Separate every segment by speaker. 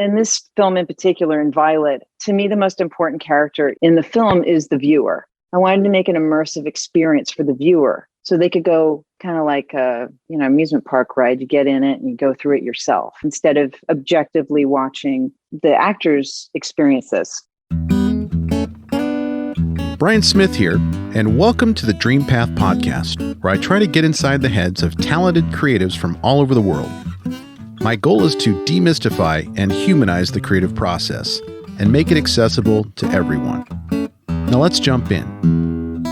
Speaker 1: in this film in particular, in Violet, to me, the most important character in the film is the viewer. I wanted to make an immersive experience for the viewer so they could go kind of like a, amusement park ride. You get in it and you go through it yourself instead of objectively watching the actors experience this.
Speaker 2: Brian Smith here, and welcome to the Dream Path Podcast, where I try to get inside the heads of talented creatives from all over the world. My goal is to demystify and humanize the creative process and make it accessible to everyone. Now let's jump in.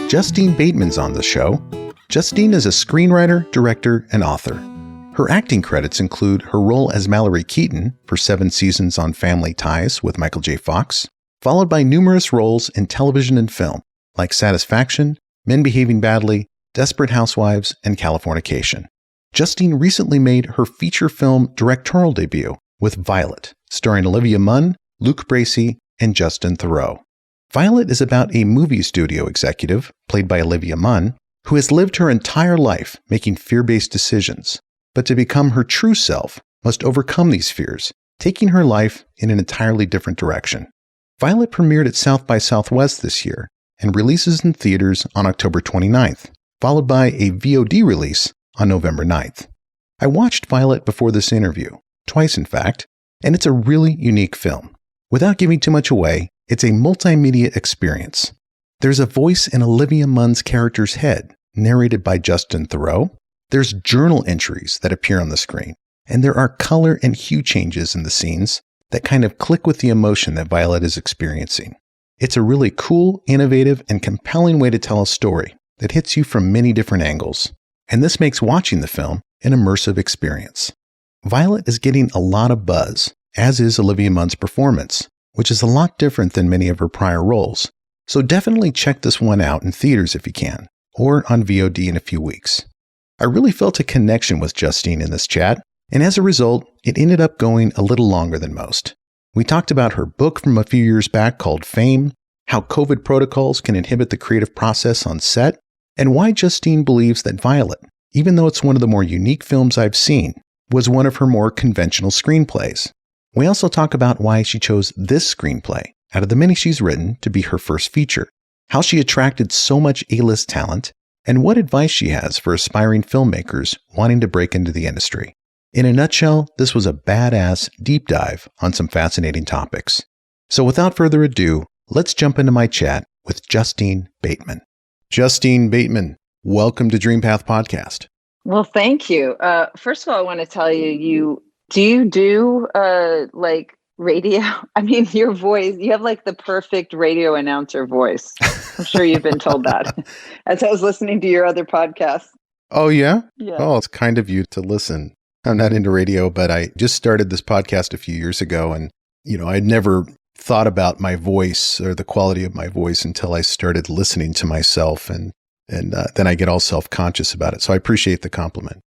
Speaker 2: Justine Bateman's on the show. Justine is a screenwriter, director, and author. Her acting credits include her role as Mallory Keaton for 7 seasons on Family Ties with Michael J. Fox, followed by numerous roles in television and film, like Satisfaction, Men Behaving Badly, Desperate Housewives, and Californication. Justine recently made her feature film directorial debut with Violet, starring Olivia Munn, Luke Bracey, and Justin Theroux. Violet is about a movie studio executive, played by Olivia Munn, who has lived her entire life making fear-based decisions, but to become her true self, must overcome these fears, taking her life in an entirely different direction. Violet premiered at South by Southwest this year and releases in theaters on October 29th, followed by a VOD release on November 9th. I watched Violet before this interview, twice in fact, and it's a really unique film. Without giving too much away, it's a multimedia experience. There's a voice in Olivia Munn's character's head, narrated by Justin Theroux. There's journal entries that appear on the screen, and there are color and hue changes in the scenes that kind of click with the emotion that Violet is experiencing. It's a really cool, innovative, and compelling way to tell a story that hits you from many different angles. And this makes watching the film an immersive experience. Violet is getting a lot of buzz, as is Olivia Munn's performance, which is a lot different than many of her prior roles. So definitely check this one out in theaters if you can, or on VOD in a few weeks. I really felt a connection with Justine in this chat, and as a result, it ended up going a little longer than most. We talked about her book from a few years back called Fame, how COVID protocols can inhibit the creative process on set, and why Justine believes that Violet, even though it's one of the more unique films I've seen, was one of her more conventional screenplays. We also talk about why she chose this screenplay out of the many she's written to be her first feature, how she attracted so much A-list talent, and what advice she has for aspiring filmmakers wanting to break into the industry. In a nutshell, this was a badass deep dive on some fascinating topics. So without further ado, let's jump into my chat with Justine Bateman. Justine Bateman, welcome to Dream Path Podcast.
Speaker 1: Well, thank you. First of all, I want to tell you, do you do like radio? I mean, your voice, you have like the perfect radio announcer voice. I'm sure you've been told that as I was listening to your other podcasts.
Speaker 2: Oh, yeah?
Speaker 1: Yeah.
Speaker 2: Oh, it's kind of you to listen. I'm not into radio, but I just started this podcast a few years ago, and, I'd never thought about my voice or the quality of my voice until I started listening to myself, and then I get all self-conscious about it. So I appreciate the compliment.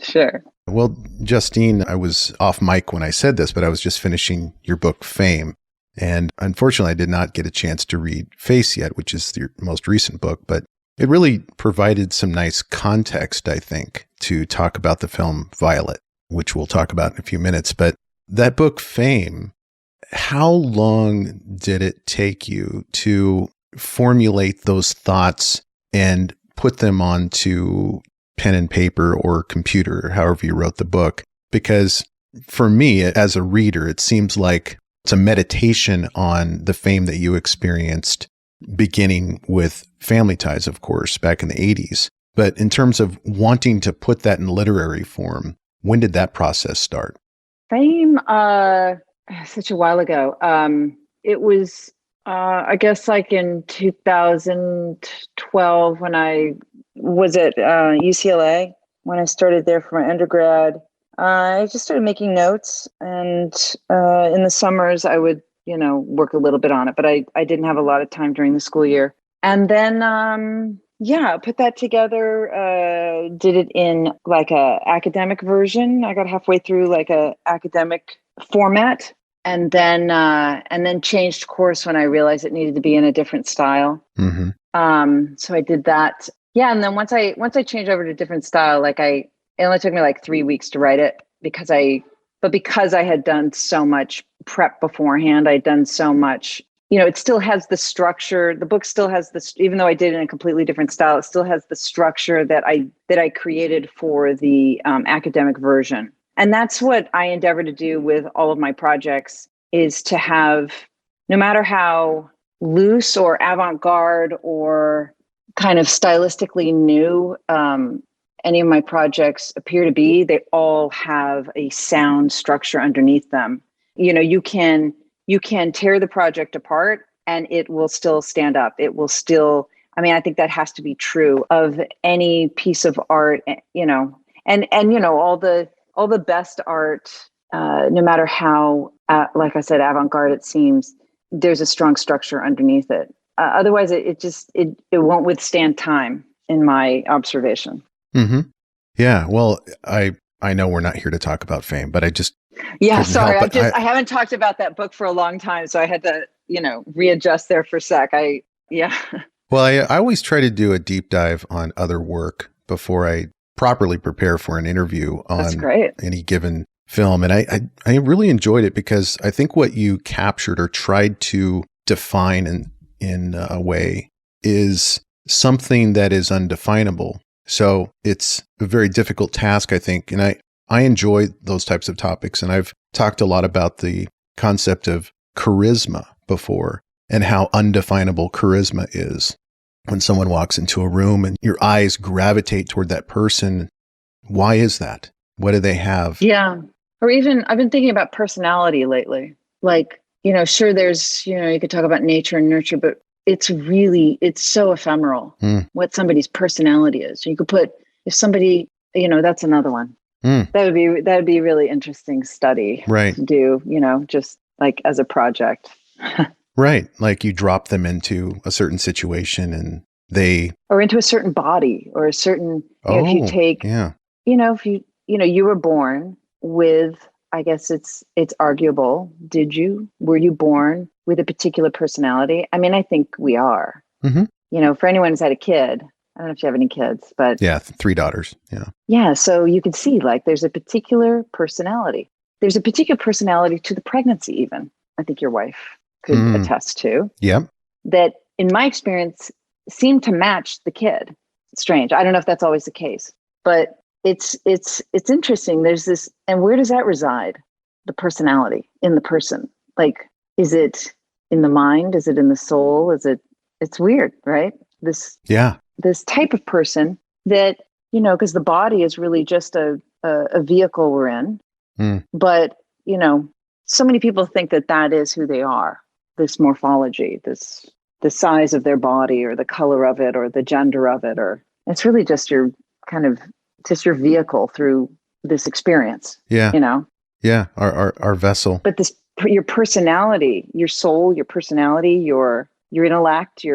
Speaker 1: Sure.
Speaker 2: Well, Justine, I was off mic when I said this, but I was just finishing your book, Fame. And unfortunately, I did not get a chance to read Face yet, which is your most recent book, but it really provided some nice context, I think, to talk about the film Violet, which we'll talk about in a few minutes. But that book, Fame, how long did it take you to formulate those thoughts and put them onto pen and paper or computer, or however you wrote the book? Because for me, as a reader, it seems like it's a meditation on the fame that you experienced, beginning with Family Ties, of course, back in the 80s. But in terms of wanting to put that in literary form, when did that process start?
Speaker 1: Fame, such a while ago. It was, I guess, like in 2012 when I was at UCLA, when I started there for my undergrad. I just started making notes, and in the summers I would, work a little bit on it, but I didn't have a lot of time during the school year. And then, put that together, did it in like a academic version. I got halfway through like a academic format, and then changed course when I realized it needed to be in a different style.
Speaker 2: Mm-hmm.
Speaker 1: So I did that. Yeah. And then once I changed over to a different style, it only took me like 3 weeks to write it, because I But because I had done so much prep beforehand, I'd done so much, it still has the structure. The book still has this, even though I did it in a completely different style, it still has the structure that I created for the academic version. And that's what I endeavor to do with all of my projects, is to have, no matter how loose or avant-garde or kind of stylistically new any of my projects appear to be, they all have a sound structure underneath them. You can tear the project apart and it will still stand up. It will still, I think that has to be true of any piece of art, and all the best art, no matter how, like I said, avant-garde it seems, there's a strong structure underneath it. Otherwise, it won't withstand time, in my observation.
Speaker 2: Mm-hmm. Yeah. Well, I know we're not here to talk about Fame, but I just
Speaker 1: sorry. I haven't talked about that book for a long time, so I had to readjust there for a sec. Well,
Speaker 2: I always try to do a deep dive on other work before I properly prepare for an interview on any given film, and I really enjoyed it because I think what you captured or tried to define in a way is something that is undefinable. So it's a very difficult task, I think. And I enjoy those types of topics. And I've talked a lot about the concept of charisma before and how undefinable charisma is. When someone walks into a room and your eyes gravitate toward that person, why is that? What do they have?
Speaker 1: Yeah. Or even, I've been thinking about personality lately. Like, sure, there's, you could talk about nature and nurture, but it's so ephemeral what somebody's personality is. You could put, if somebody, that's another one. That would be a really interesting study to do, just like as a project.
Speaker 2: Right. Like you drop them into a certain situation and
Speaker 1: or into a certain body or a certain, if you take, if you were born with, I guess it's arguable. Were you born with a particular personality? I think we are. Mm-hmm. For anyone who's had a kid, I don't know if you have any kids, but
Speaker 2: 3 daughters. Yeah.
Speaker 1: Yeah. So you can see like there's a particular personality. There's a particular personality to the pregnancy, even. I think your wife could attest to.
Speaker 2: Yeah.
Speaker 1: That in my experience seemed to match the kid. It's strange. I don't know if that's always the case, but it's interesting. There's this, and where does that reside? The personality in the person. Like, is it in the mind? Is it in the soul? It's weird, right? This type of person that, because the body is really just a vehicle we're in. But, so many people think that is who they are, this morphology, the size of their body or the color of it or the gender of it, or it's really just your vehicle through this experience.
Speaker 2: Yeah. Yeah. Our vessel.
Speaker 1: But your personality, your soul, your personality, your intellect,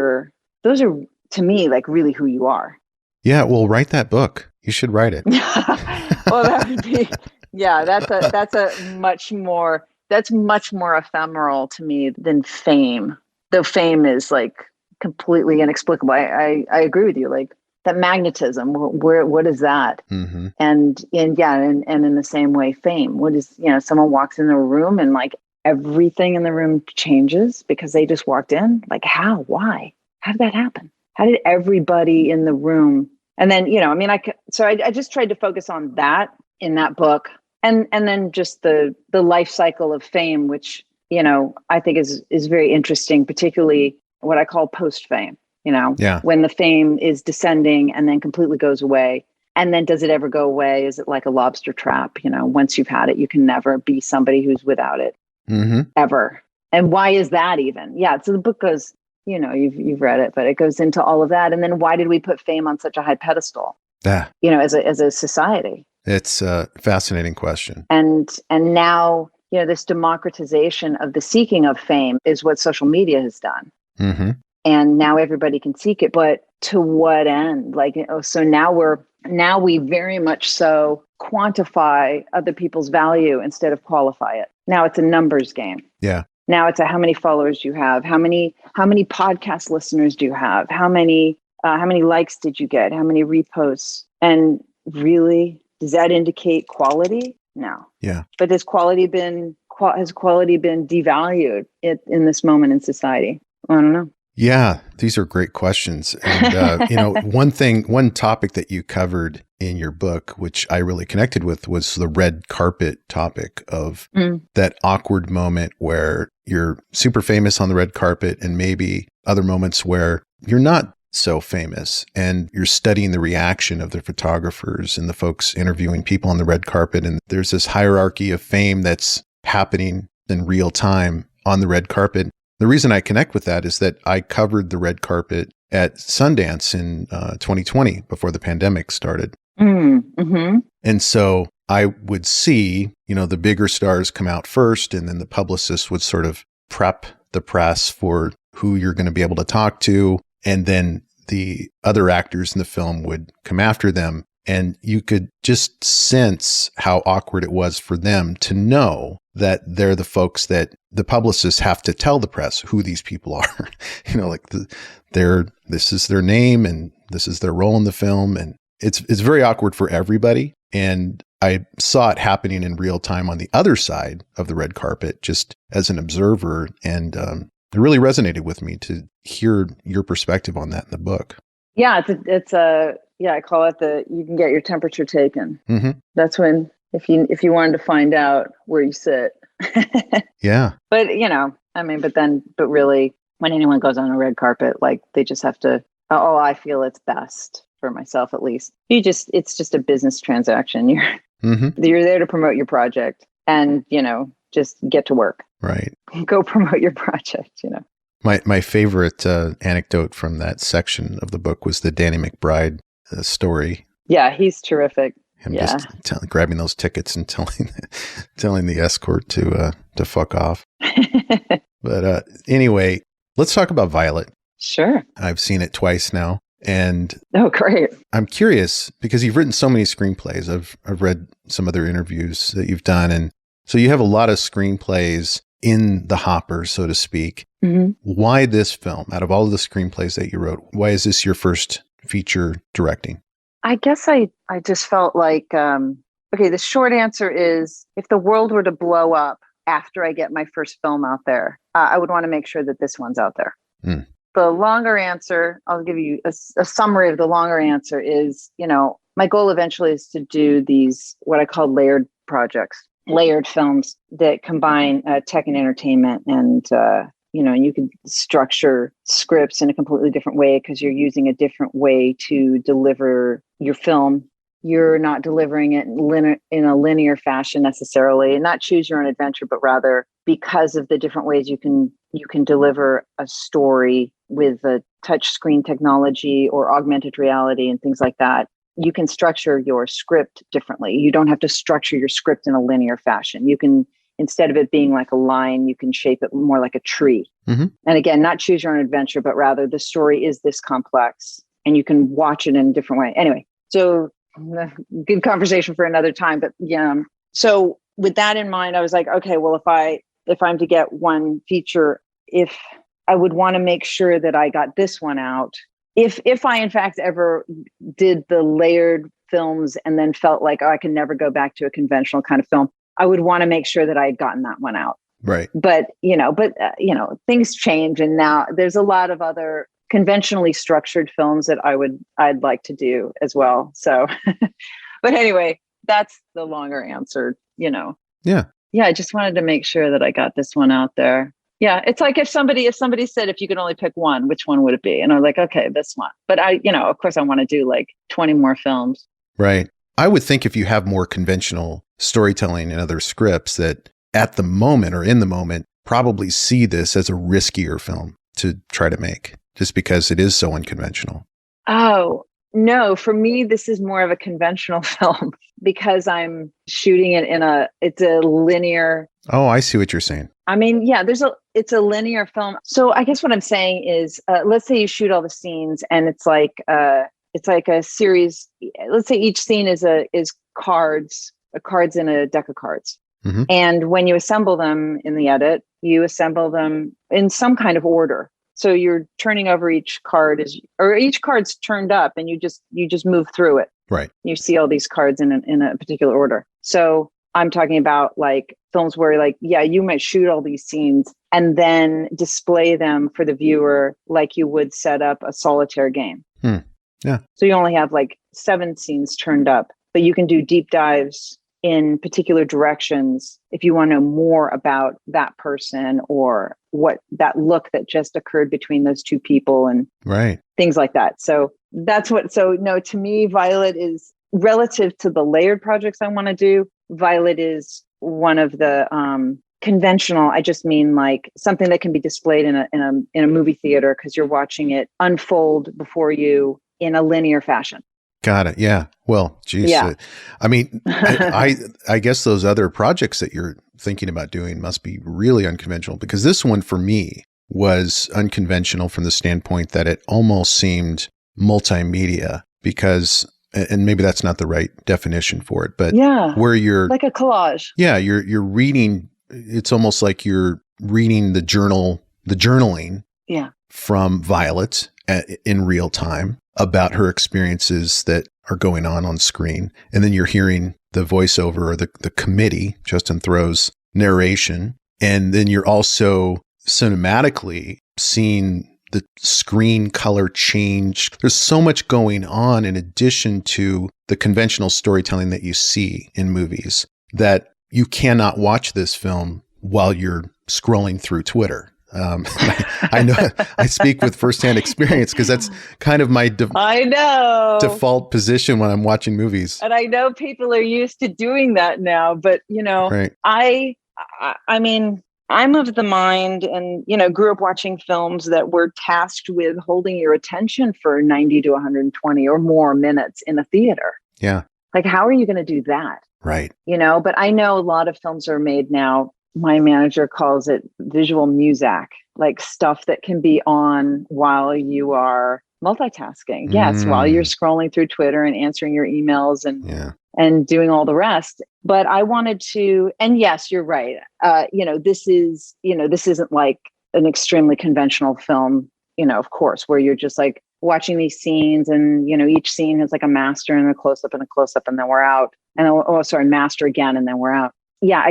Speaker 1: those are, to me, like really who you are.
Speaker 2: Yeah. Well, write that book. You should write it.
Speaker 1: Well, that would be, that's much more ephemeral to me than Fame. Though Fame is like completely inexplicable. I agree with you. Like that magnetism, what is that? Mm-hmm. And in the same way, Fame, what is, someone walks in the room and like everything in the room changes because they just walked in. Like how, why, how did that happen? How did everybody in the room? And then, I just tried to focus on that in that book. And then just the life cycle of Fame, which, I think is very interesting, particularly what I call post-Fame, when the fame is descending and then completely goes away. And then does it ever go away? Is it like a lobster trap? Once you've had it, you can never be somebody who's without it ever. And why is that even? Yeah. So the book goes, you've read it, but it goes into all of that. And then why did we put Fame on such a high pedestal? As a society?
Speaker 2: It's a fascinating question.
Speaker 1: And now, this democratization of the seeking of fame is what social media has done. Mm-hmm. And now everybody can seek it, but to what end? Like, so now we very much so quantify other people's value instead of qualify it. Now it's a numbers game.
Speaker 2: Yeah.
Speaker 1: Now it's how many followers do you have? How many podcast listeners do you have? How many likes did you get? How many reposts? And really, does that indicate quality? No.
Speaker 2: Yeah.
Speaker 1: But has quality been devalued in this moment in society? I don't know.
Speaker 2: Yeah, these are great questions. And, one topic that you covered in your book, which I really connected with, was the red carpet topic of that awkward moment where you're super famous on the red carpet and maybe other moments where you're not so famous and you're studying the reaction of the photographers and the folks interviewing people on the red carpet. And there's this hierarchy of fame that's happening in real time on the red carpet. The reason I connect with that is that I covered the red carpet at Sundance in 2020 before the pandemic started.
Speaker 1: Mm-hmm.
Speaker 2: And so I would see, the bigger stars come out first, and then the publicist would sort of prep the press for who you're going to be able to talk to. And then the other actors in the film would come after them. And you could just sense how awkward it was for them to know that they're the folks that the publicists have to tell the press who these people are. This is their name and this is their role in the film. And it's very awkward for everybody. And I saw it happening in real time on the other side of the red carpet, just as an observer. And it really resonated with me to hear your perspective on that in the book.
Speaker 1: Yeah, I call it you can get your temperature taken.
Speaker 2: Mm-hmm.
Speaker 1: That's when, if you wanted to find out where you sit.
Speaker 2: Yeah.
Speaker 1: But, but really, when anyone goes on a red carpet, like they just have to, I feel it's best for myself, at least. It's just a business transaction. You're there to promote your project and, just get to work.
Speaker 2: Right.
Speaker 1: Go promote your project,
Speaker 2: My favorite anecdote from that section of the book was the Danny McBride story.
Speaker 1: Yeah, he's terrific.
Speaker 2: Him just grabbing those tickets and telling the escort to fuck off. But anyway, let's talk about Violet.
Speaker 1: Sure.
Speaker 2: I've seen it twice now. And
Speaker 1: oh, great.
Speaker 2: I'm curious because you've written so many screenplays. I've read some other interviews that you've done. And so you have a lot of screenplays in the hopper, so to speak.
Speaker 1: Mm-hmm.
Speaker 2: Why this film? Out of all of the screenplays that you wrote, why is this your first feature directing?
Speaker 1: I guess I just felt like, the short answer is if the world were to blow up after I get my first film out there, I would want to make sure that this one's out there.
Speaker 2: Mm.
Speaker 1: The longer answer, I'll give you a summary of the longer answer is, my goal eventually is to do these, what I call layered projects, layered films that combine tech and entertainment. And, you can structure scripts in a completely different way because you're using a different way to deliver your film. You're not delivering it in a linear fashion necessarily, and not choose your own adventure, but rather because of the different ways you can deliver a story with a touch screen technology or augmented reality and things like that. You can structure your script differently. You don't have to structure your script in a linear fashion. You can, instead of it being like a line, you can shape it more like a tree.
Speaker 2: Mm-hmm.
Speaker 1: And again, not choose your own adventure, but rather the story is this complex and you can watch it in a different way. Anyway, so good conversation for another time. But so with that in mind, I was like, okay, well, if I'm to get one feature, if I would want to make sure that I got this one out. If I, in fact, ever did the layered films and then felt like, I can never go back to a conventional kind of film, I would want to make sure that I had gotten that one out.
Speaker 2: Right.
Speaker 1: But, things change. And now there's a lot of other conventionally structured films that I'd like to do as well. So, but anyway, that's the longer answer, Yeah. Yeah. I just wanted to make sure that I got this one out there. Yeah. It's like if somebody said, if you could only pick one, which one would it be? And I'm like, okay, this one. But of course I want to do like 20 more films.
Speaker 2: Right. I would think if you have more conventional storytelling in other scripts that at the moment or in the moment probably see this as a riskier film to try to make just because it is so unconventional.
Speaker 1: Oh, no, for me, this is more of a conventional film because I'm shooting it it's a linear.
Speaker 2: Oh, I see what you're saying.
Speaker 1: I mean, yeah, it's a linear film. So I guess what I'm saying is, let's say you shoot all the scenes and it's like a series. Let's say each scene is cards in a deck of cards.
Speaker 2: Mm-hmm.
Speaker 1: And when you assemble them in the edit, you assemble them in some kind of order. So you're turning over each card each card's turned up and you just move through it.
Speaker 2: Right.
Speaker 1: You see all these cards in a particular order. So I'm talking about like films where like, yeah, you might shoot all these scenes and then display them for the viewer like you would set up a solitaire game.
Speaker 2: Yeah.
Speaker 1: So you only have like 7 scenes turned up, but you can do deep dives in particular directions if you want to know more about that person or what that look that just occurred between those two people and things like that. So that's what, so no, to me, Violet is relative to the layered projects I want to do. Violet is one of the conventional. I just mean like something that can be displayed in a movie theater because you're watching it unfold before you in a linear fashion.
Speaker 2: Got it. Yeah. Well, geez.
Speaker 1: Yeah.
Speaker 2: I mean, I guess those other projects that you're thinking about doing must be really unconventional, because this one for me was unconventional from the standpoint that it almost seemed multimedia, because, and maybe that's not the right definition for it, but
Speaker 1: yeah,
Speaker 2: where you're
Speaker 1: like a collage.
Speaker 2: Yeah. You're reading, it's almost like you're reading the journaling from Violet in real time about her experiences that are going on screen. And then you're hearing the voiceover or the committee, Justin Theroux's narration. And then you're also cinematically seeing the screen color change. There's so much going on in addition to the conventional storytelling that you see in movies that you cannot watch this film while you're scrolling through Twitter. I know I speak with firsthand experience because that's kind of my default position when I'm watching movies.
Speaker 1: And I know people are used to doing that now, but you know,
Speaker 2: right.
Speaker 1: I mean, I'm of the mind and, you know, grew up watching films that were tasked with holding your attention for 90 to 120 or more minutes in a theater.
Speaker 2: Yeah.
Speaker 1: Like, how are you going to do that?
Speaker 2: Right.
Speaker 1: You know, but I know a lot of films are made now. My manager calls it visual muzak, like stuff that can be on while you are multitasking. Yes, while you're scrolling through Twitter and answering your emails and doing all the rest. But I wanted to, and yes, you're right. This isn't like an extremely conventional film, you know, of course, where you're just like watching these scenes and, you know, each scene has like a master and a close up and a close up and then we're out. And master again and then we're out. Yeah,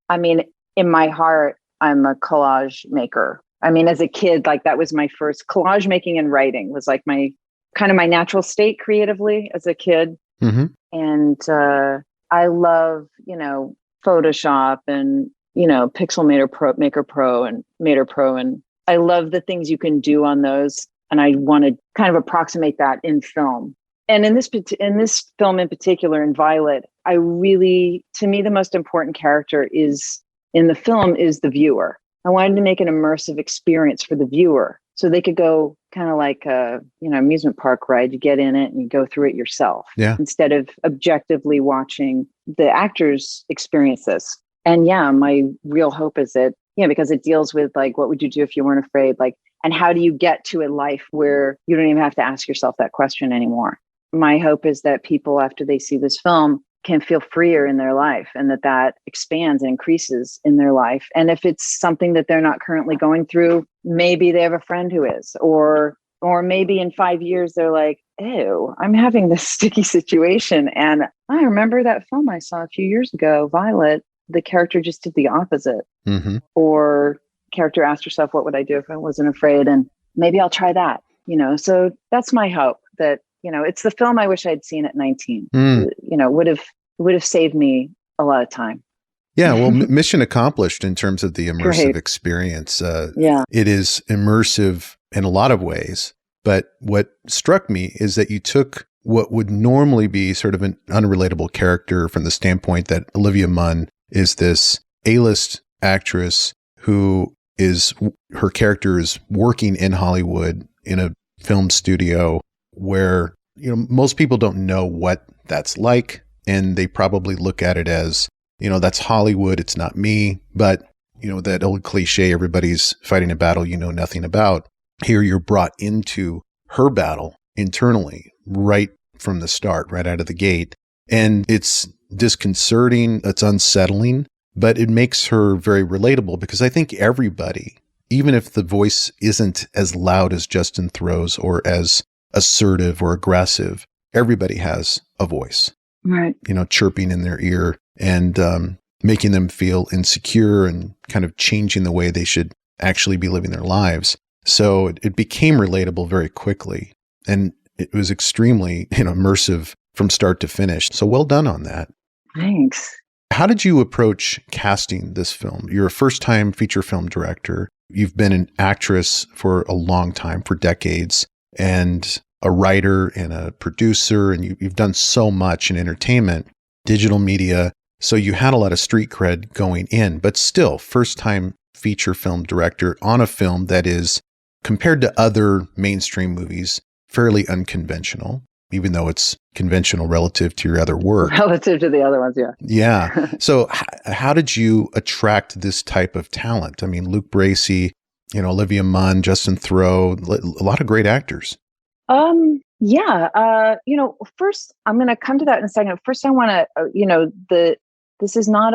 Speaker 1: I mean, in my heart, I'm a collage maker. I mean, as a kid, like that was my first collage making and writing was like my natural state creatively as a kid.
Speaker 2: Mm-hmm.
Speaker 1: And I love, you know, Photoshop and, you know, Pixel Maker Pro and Mater Pro. And I love the things you can do on those. And I want to kind of approximate that in film. And in this film in particular, in Violet, to me, the most important character in the film is the viewer. I wanted to make an immersive experience for the viewer so they could go kind of like a, you know, amusement park ride. You get in it and you go through it yourself instead of objectively watching the actors experience this. And yeah, my real hope is that, because it deals with like, what would you do if you weren't afraid? Like, and how do you get to a life where you don't even have to ask yourself that question anymore? My hope is that people, after they see this film, can feel freer in their life and that expands and increases in their life. And if it's something that they're not currently going through, maybe they have a friend who is, or maybe in 5 years, they're like, ew, I'm having this sticky situation. And I remember that film I saw a few years ago, Violet, the character just did the opposite.
Speaker 2: Mm-hmm.
Speaker 1: Or character asked herself, what would I do if I wasn't afraid? And maybe I'll try that, you know? So that's my hope that, you know, it's the film I wish I'd seen at 19, you know, would have saved me a lot of time.
Speaker 2: Yeah. Well, mission accomplished in terms of the immersive experience. It is immersive in a lot of ways, but what struck me is that you took what would normally be sort of an unrelatable character from the standpoint that Olivia Munn is this A-list actress who her character is working in Hollywood in a film studio where, you know, most people don't know what that's like. And they probably look at it as, you know, that's Hollywood. It's not me. But, you know, that old cliche, everybody's fighting a battle you know nothing about. Here you're brought into her battle internally right from the start, right out of the gate. And it's disconcerting. It's unsettling, but it makes her very relatable because I think everybody, even if the voice isn't as loud as Justin Theroux's or as assertive or aggressive, everybody has a voice.
Speaker 1: Right.
Speaker 2: You know, chirping in their ear. and making them feel insecure and kind of changing the way they should actually be living their lives. So it became relatable very quickly, and it was extremely, immersive from start to finish. So well done on that.
Speaker 1: Thanks.
Speaker 2: How did you approach casting this film? You're a first-time feature film director. You've been an actress for a long time, for decades, and a writer and a producer, and you've done so much in entertainment, digital media. So you had a lot of street cred going in, but still, first-time feature film director on a film that is, compared to other mainstream movies, fairly unconventional, even though it's conventional relative to your other work.
Speaker 1: Relative to the other ones, yeah.
Speaker 2: Yeah. So how did you attract this type of talent? I mean, Luke Bracey, Olivia Munn, Justin Theroux, a lot of great actors.
Speaker 1: First, I'm going to come to that in a second. First, I want to, this is not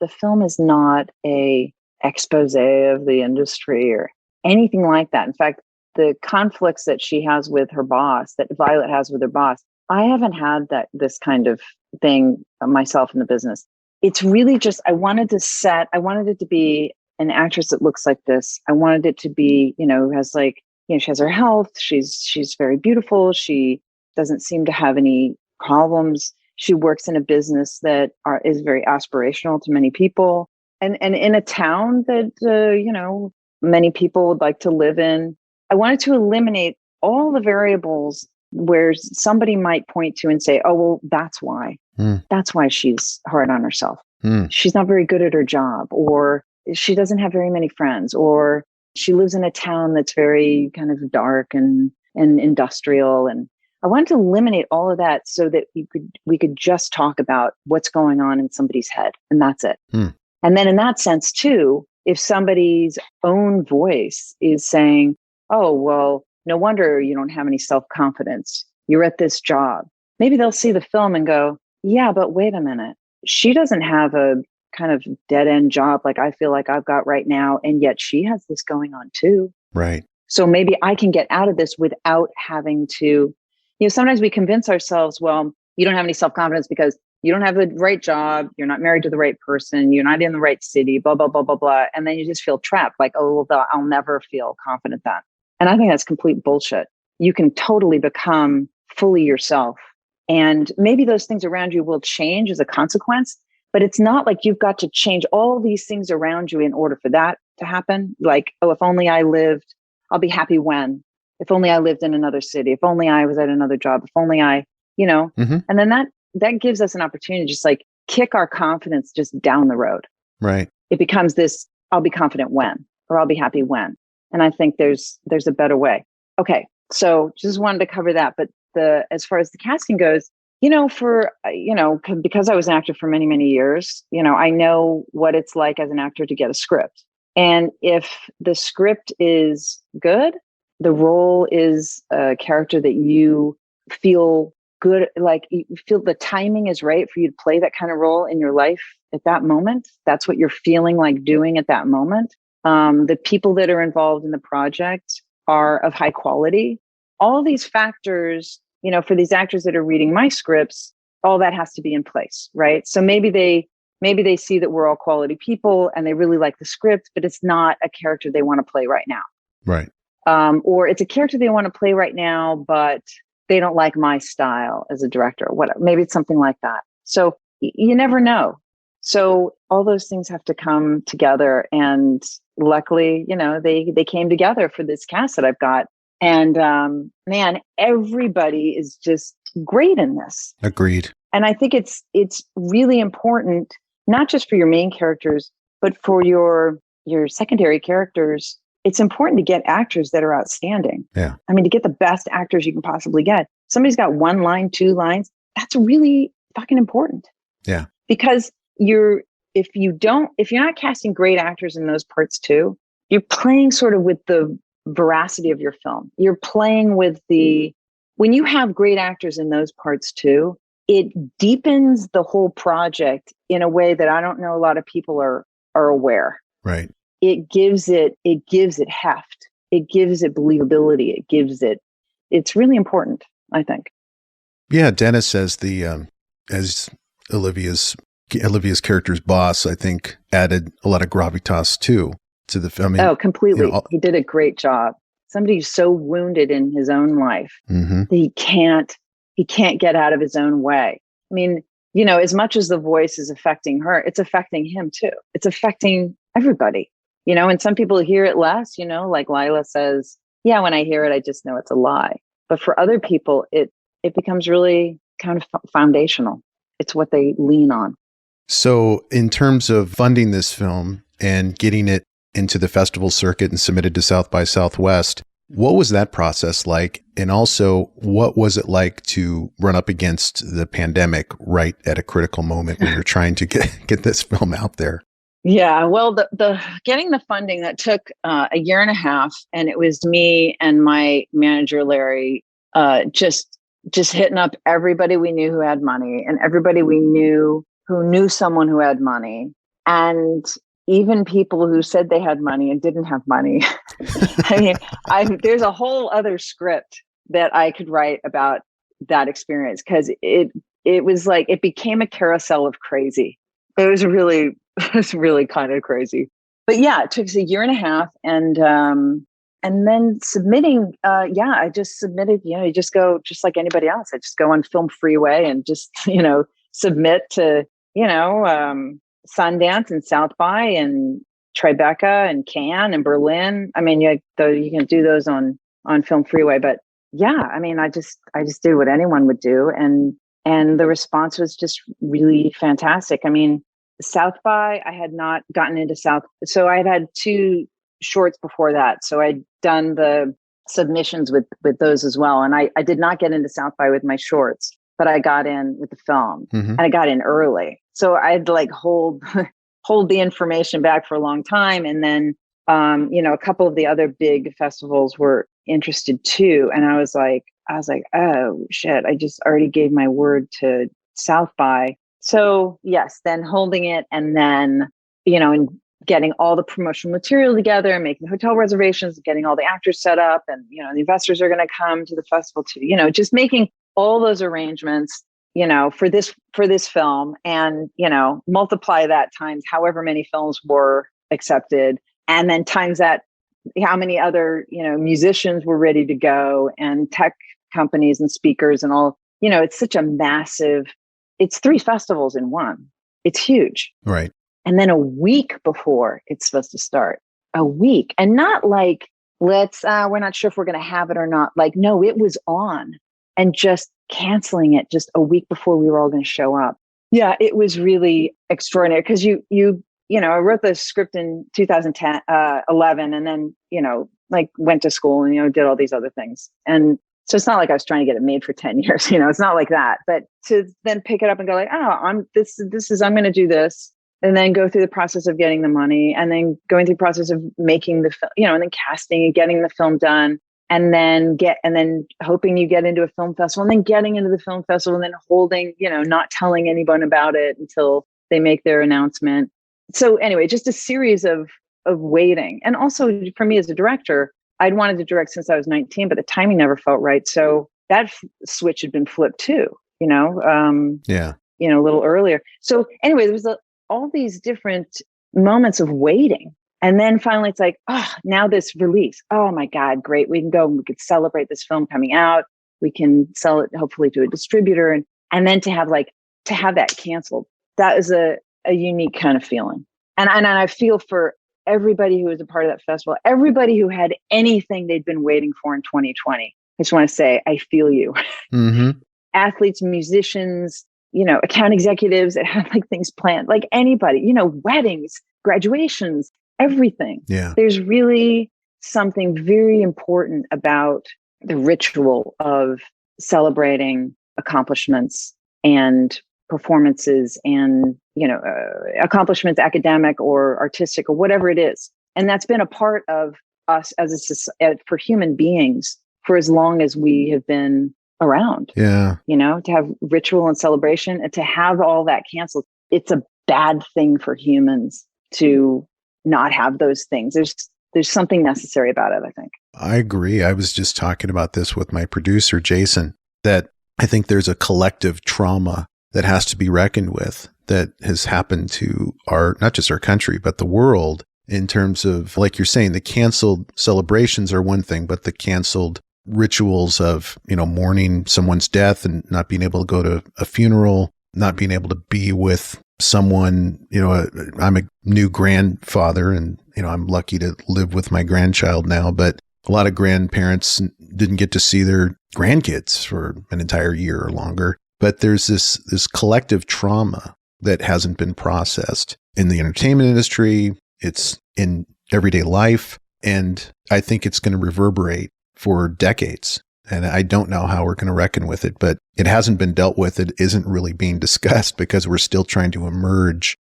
Speaker 1: the film is not a expose of the industry or anything like that. In fact, the conflicts that she has with her boss, that Violet has with her boss, I haven't had this kind of thing myself in the business. It's really just, I wanted it to be an actress that looks like this. I wanted it to be, she has her health. She's very beautiful. She doesn't seem to have any problems. She works in a business that is very aspirational to many people, and in a town that, many people would like to live in. I wanted to eliminate all the variables where somebody might point to and say, oh, well, that's why. That's why she's hard on herself. She's not very good at her job, or she doesn't have very many friends, or she lives in a town that's very kind of dark and industrial. And I wanted to eliminate all of that so that we could just talk about what's going on in somebody's head. And that's it. And then in that sense, too, if somebody's own voice is saying, oh, well, no wonder you don't have any self-confidence. You're at this job. Maybe they'll see the film and go, yeah, but wait a minute. She doesn't have a kind of dead-end job like I feel like I've got right now. And yet she has this going on too.
Speaker 2: Right.
Speaker 1: So maybe I can get out of this without having to, sometimes we convince ourselves, well, you don't have any self-confidence because you don't have the right job. You're not married to the right person. You're not in the right city, blah, blah, blah, blah, blah. And then you just feel trapped like, oh, well, I'll never feel confident then. And I think that's complete bullshit. You can totally become fully yourself. And maybe those things around you will change as a consequence, but it's not like you've got to change all these things around you in order for that to happen. Like, oh, if only I lived, I'll be happy when. If only I lived in another city. If only I was at another job. If only I, and then that gives us an opportunity to just like kick our confidence just down the road.
Speaker 2: Right.
Speaker 1: It becomes this, I'll be confident when, or I'll be happy when. And I think there's a better way. Okay. So just wanted to cover that. But as far as the casting goes, because I was an actor for many, many years, I know what it's like as an actor to get a script. And if the script is good, the role is a character that you feel good, like you feel the timing is right for you to play that kind of role in your life at that moment. That's what you're feeling like doing at that moment. The people that are involved in the project are of high quality. All of these factors, for these actors that are reading my scripts, all that has to be in place, right? So maybe they see that we're all quality people and they really like the script, but it's not a character they want to play right now.
Speaker 2: Right.
Speaker 1: Or it's a character they want to play right now, but they don't like my style as a director or whatever. Maybe it's something like that. So you never know. So all those things have to come together. And luckily, they came together for this cast that I've got. And man, everybody is just great in this.
Speaker 2: Agreed.
Speaker 1: And I think it's really important, not just for your main characters, but for your secondary characters. It's important to get actors that are outstanding.
Speaker 2: Yeah.
Speaker 1: I mean, to get the best actors you can possibly get. Somebody's got one line, two lines. That's really fucking important.
Speaker 2: Yeah.
Speaker 1: Because if you're not casting great actors in those parts too, you're playing sort of with the veracity of your film. You're playing with when you have great actors in those parts too, it deepens the whole project in a way that I don't know a lot of people are aware.
Speaker 2: Right.
Speaker 1: It gives it heft. It gives it believability. It's really important, I think.
Speaker 2: Yeah. Dennis says as Olivia's character's boss, I think, added a lot of gravitas too to the film.
Speaker 1: Oh, completely. He did a great job. Somebody who's so wounded in his own life that he can't get out of his own way. I mean, as much as the voice is affecting her, it's affecting him too. It's affecting everybody, and some people hear it less, like Lila says, yeah, when I hear it, I just know it's a lie. But for other people, it becomes really kind of foundational. It's what they lean on.
Speaker 2: So in terms of funding this film and getting it into the festival circuit and submitted to South by Southwest, what was that process like? And also, what was it like to run up against the pandemic right at a critical moment when you're trying to get this film out there?
Speaker 1: Yeah, well, the getting the funding, that took a year and a half, and it was me and my manager, Larry, just hitting up everybody we knew who had money and everybody we knew who knew someone who had money, and even people who said they had money and didn't have money. I mean, there's a whole other script that I could write about that experience, because it was like, it became a carousel of crazy. It was really kind of crazy. But yeah, it took us a year and a half, and then submitting. I just submitted. You just go just like anybody else. I just go on Film Freeway and just submit to Sundance and South by and Tribeca and Cannes and Berlin. I mean, you can do those on Film Freeway, but yeah, I mean, I just did what anyone would do, and the response was just really fantastic. I mean, South by, I had not gotten into South, so I had 2 shorts before that, so I'd done the submissions with those as well, and I did not get into South by with my shorts, but I got in with the film, and I got in early. So I'd like hold the information back for a long time. And then, a couple of the other big festivals were interested too. And I was like, oh shit, I just already gave my word to South by. So yes, then holding it, and then, and getting all the promotional material together, making hotel reservations, getting all the actors set up, and, the investors are going to come to the festival too, just making all those arrangements, for this film, and, multiply that times however many films were accepted, and then times that how many other, musicians were ready to go, and tech companies and speakers and all, it's such a massive, it's 3 festivals in one. It's huge.
Speaker 2: Right.
Speaker 1: And then a week before it's supposed to start, a week, and not like, we're not sure if we're going to have it or not. Like, no, it was on, and just canceling it just a week before we were all going to show up. Yeah, it was really extraordinary, because I wrote the script in 2010, 11, and then, went to school and, did all these other things. And so it's not like I was trying to get it made for 10 years, it's not like that, but to then pick it up and go like, oh, I'm going to do this, and then go through the process of getting the money, and then going through the process of making the film, and then casting and getting the film done. And then hoping you get into a film festival, and then getting into the film festival, and then holding, not telling anyone about it until they make their announcement. So anyway, just a series of waiting. And also for me as a director, I'd wanted to direct since I was 19, but the timing never felt right. So that switch had been flipped too, a little earlier. So anyway, there was all these different moments of waiting. And then finally it's like, now this release. Oh my God, great. We can go and we could celebrate this film coming out. We can sell it hopefully to a distributor. And then to have that canceled, that is a unique kind of feeling. And I feel for everybody who was a part of that festival, everybody who had anything they'd been waiting for in 2020. I just want to say, I feel you. Mm-hmm. Athletes, musicians, account executives that had like things planned, like anybody, weddings, graduations, everything.
Speaker 2: Yeah.
Speaker 1: There's really something very important about the ritual of celebrating accomplishments and performances and, accomplishments, academic or artistic or whatever it is. And that's been a part of us as for human beings for as long as we have been around.
Speaker 2: Yeah.
Speaker 1: To have ritual and celebration, and to have all that canceled. It's a bad thing for humans to not have those things. There's something necessary about it, I think.
Speaker 2: I agree. I was just talking about this with my producer, Jason, that I think there's a collective trauma that has to be reckoned with that has happened to not just our country, but the world, in terms of, like you're saying, the canceled celebrations are one thing, but the canceled rituals of, mourning someone's death and not being able to go to a funeral, not being able to be with someone, I'm a new grandfather and, I'm lucky to live with my grandchild now, but a lot of grandparents didn't get to see their grandkids for an entire year or longer. But there's this collective trauma that hasn't been processed in the entertainment industry. It's in everyday life. And I think it's going to reverberate for decades. And I don't know how we're going to reckon with it, but it hasn't been dealt with. It isn't really being discussed because we're still trying to emerge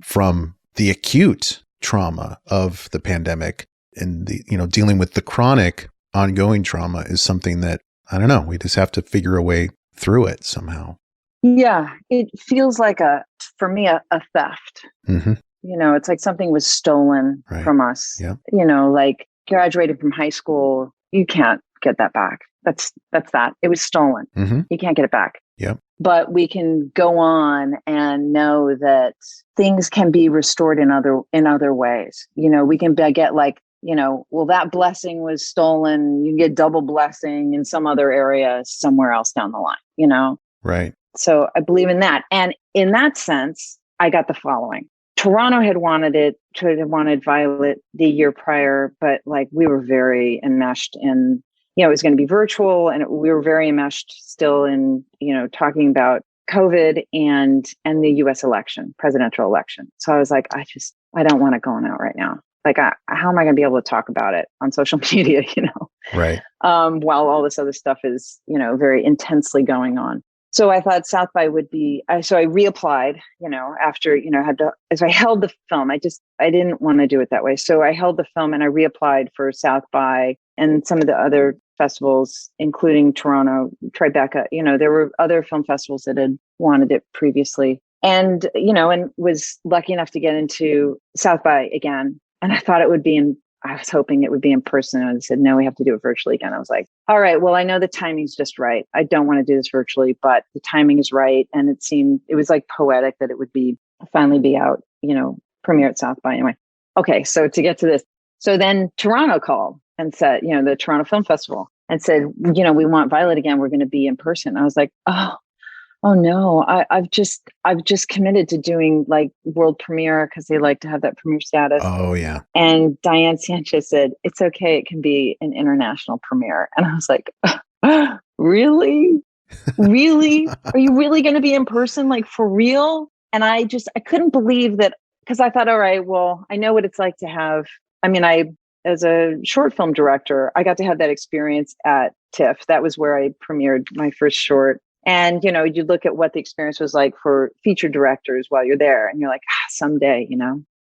Speaker 2: from the acute trauma of the pandemic. And dealing with the chronic ongoing trauma is something that, I don't know, we just have to figure a way through it somehow.
Speaker 1: Yeah, it feels like for me, a theft.
Speaker 2: Mm-hmm.
Speaker 1: It's like something was stolen from us.
Speaker 2: Yeah.
Speaker 1: Like graduated from high school, you can't get that back. That's that. It was stolen.
Speaker 2: Mm-hmm.
Speaker 1: You can't get it back.
Speaker 2: Yeah.
Speaker 1: But we can go on and know that things can be restored in other ways. We can get like, well, that blessing was stolen. You get double blessing in some other area somewhere else down the line,
Speaker 2: Right.
Speaker 1: So I believe in that. And in that sense, I got the following. Toronto had wanted Violet the year prior, but like we were very enmeshed in, it was going to be virtual and we were very enmeshed still in, talking about COVID and the US election, presidential election. So I was like, I don't want it going out right now. Like, how am I going to be able to talk about it on social media,
Speaker 2: Right.
Speaker 1: While all this other stuff is, very intensely going on. So I thought South by would be, so I reapplied, after, as I held the film, I didn't want to do it that way. So I held the film and I reapplied for South by and some of the other festivals, including Toronto, Tribeca, there were other film festivals that had wanted it previously and, and was lucky enough to get into South by again. And I thought I was hoping it would be in person. And I said, no, we have to do it virtually again. I was like, all right, well, I know the timing's just right. I don't want to do this virtually, but the timing is right. And it was like poetic that it would finally be out, premiere at South by anyway. Okay. So to get to this, so then Toronto called and said, the Toronto Film Festival and said, we want Violet again. We're going to be in person. I was like, oh no, I've just committed to doing like world premiere because they like to have that premiere status.
Speaker 2: Oh yeah.
Speaker 1: And Diane Sanchez said, it's okay. It can be an international premiere. And I was like, really? Really? Are you really going to be in person? Like for real? And I couldn't believe that because I thought, all right, well, I know what it's like to have, as a short film director, I got to have that experience at TIFF. That was where I premiered my first short. And, you look at what the experience was like for feature directors while you're there and you're like, someday,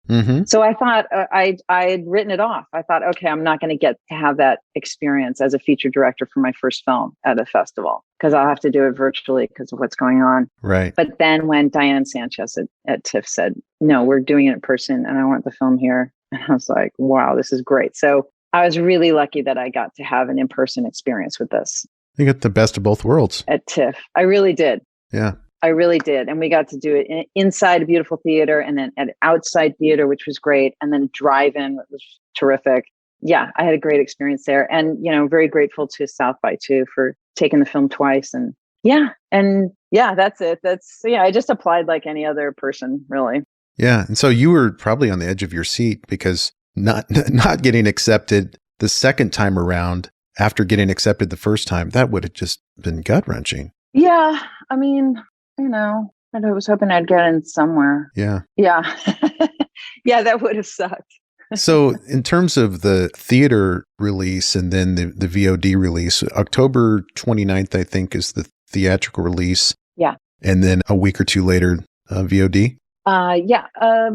Speaker 2: Mm-hmm.
Speaker 1: So I thought I had written it off. I thought, okay, I'm not going to get to have that experience as a feature director for my first film at a festival because I'll have to do it virtually because of what's going on.
Speaker 2: Right.
Speaker 1: But then when Diane Sanchez at TIFF said, no, we're doing it in person and I want the film here. And I was like, wow, this is great. So I was really lucky that I got to have an in-person experience with this.
Speaker 2: You got the best of both worlds.
Speaker 1: At TIFF. I really did.
Speaker 2: Yeah.
Speaker 1: I really did. And we got to do it inside a beautiful theater and then at an outside theater, which was great. And then drive-in, which was terrific. Yeah, I had a great experience there. And, very grateful to South by too for taking the film twice. And that's it. I just applied like any other person, really.
Speaker 2: Yeah. And so you were probably on the edge of your seat because not getting accepted the second time around after getting accepted the first time, that would have just been gut-wrenching.
Speaker 1: Yeah. I was hoping I'd get in somewhere.
Speaker 2: Yeah.
Speaker 1: Yeah. Yeah, that would have sucked.
Speaker 2: So in terms of the theater release and then the VOD release, October 29th, I think, is the theatrical release.
Speaker 1: Yeah.
Speaker 2: And then a week or two later, VOD?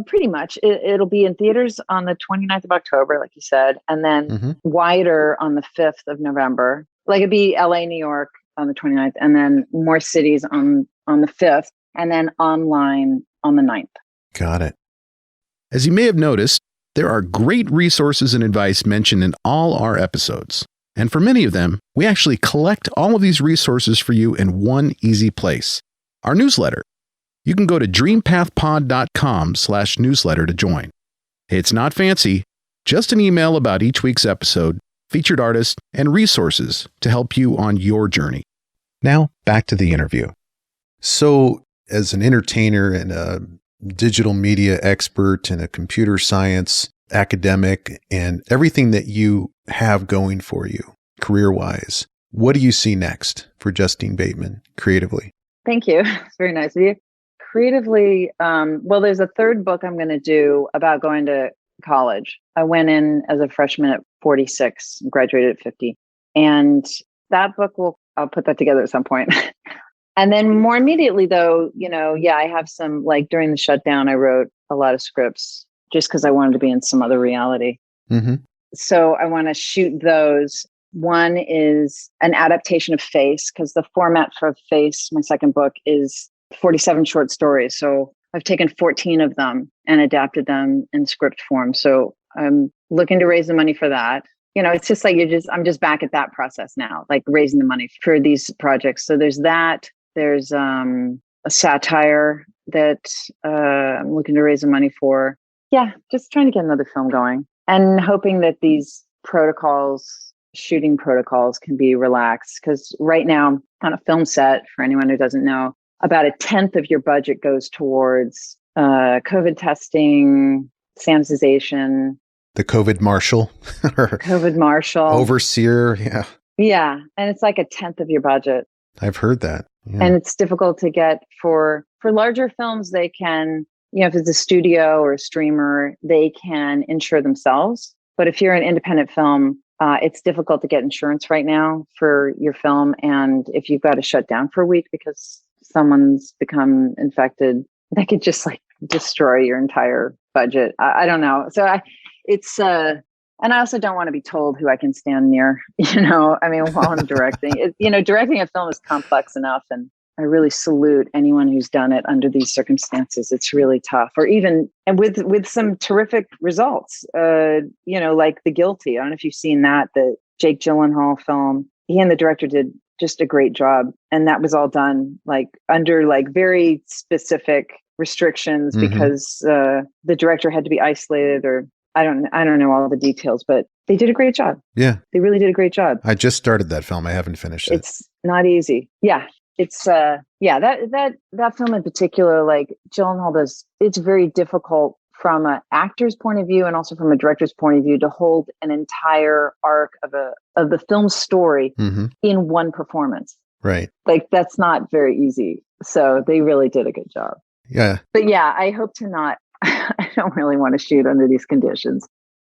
Speaker 1: Pretty much. It'll be in theaters on the 29th of October, like you said, and then wider on the 5th of November. Like it'd be LA, New York on the 29th, and then more cities on the 5th, and then online on the 9th.
Speaker 2: Got it. As you may have noticed, there are great resources and advice mentioned in all our episodes. And for many of them, we actually collect all of these resources for you in one easy place, our newsletter. You can go to dreampathpod.com/newsletter to join. It's not fancy, just an email about each week's episode, featured artists, and resources to help you on your journey. Now, back to the interview. So, as an entertainer and a digital media expert and a computer science academic and everything that you have going for you career-wise, what do you see next for Justine Bateman creatively?
Speaker 1: Thank you. It's very nice of you. Creatively, well, there's a third book I'm going to do about going to college. I went in as a freshman at 46, graduated at 50. And that book I'll put that together at some point. And then more immediately though, I have some, like during the shutdown, I wrote a lot of scripts just because I wanted to be in some other reality.
Speaker 2: Mm-hmm.
Speaker 1: So I want to shoot those. One is an adaptation of Face, because the format for Face, my second book, is 47 short stories. So I've taken 14 of them and adapted them in script form. So I'm looking to raise the money for that. It's just like I'm just back at that process now, like raising the money for these projects. So there's that. There's a satire that I'm looking to raise the money for. Yeah, just trying to get another film going and hoping that these shooting protocols can be relaxed. Because right now on a film set, for anyone who doesn't know, about 1/10 of your budget goes towards COVID testing, sanitization.
Speaker 2: The COVID marshal.
Speaker 1: COVID marshal.
Speaker 2: Overseer, yeah.
Speaker 1: Yeah, and it's like 1/10 of your budget.
Speaker 2: I've heard that. Yeah.
Speaker 1: And it's difficult to get for larger films. They can, if it's a studio or a streamer, they can insure themselves. But if you're an independent film, it's difficult to get insurance right now for your film. And if you've got to shut down for a week because someone's become infected, that could just like destroy your entire budget. I don't know. So and I also don't want to be told who I can stand near, while I'm directing. Directing a film is complex enough, and I really salute anyone who's done it under these circumstances. It's really tough, and with some terrific results, like The Guilty. I don't know if you've seen that, the Jake Gyllenhaal film. He and the director did just a great job. And that was all done like under like very specific restrictions because the director had to be isolated, or I don't know all the details, but they did a great job.
Speaker 2: Yeah.
Speaker 1: They really did a great job.
Speaker 2: I just started that film. I haven't finished it.
Speaker 1: It's not easy. Yeah. It's that film in particular, like Gyllenhaal does, it's very difficult from an actor's point of view and also from a director's point of view to hold an entire arc of the film story in one performance.
Speaker 2: Right.
Speaker 1: Like that's not very easy. So they really did a good job.
Speaker 2: Yeah.
Speaker 1: But yeah, I hope to not. I don't really want to shoot under these conditions.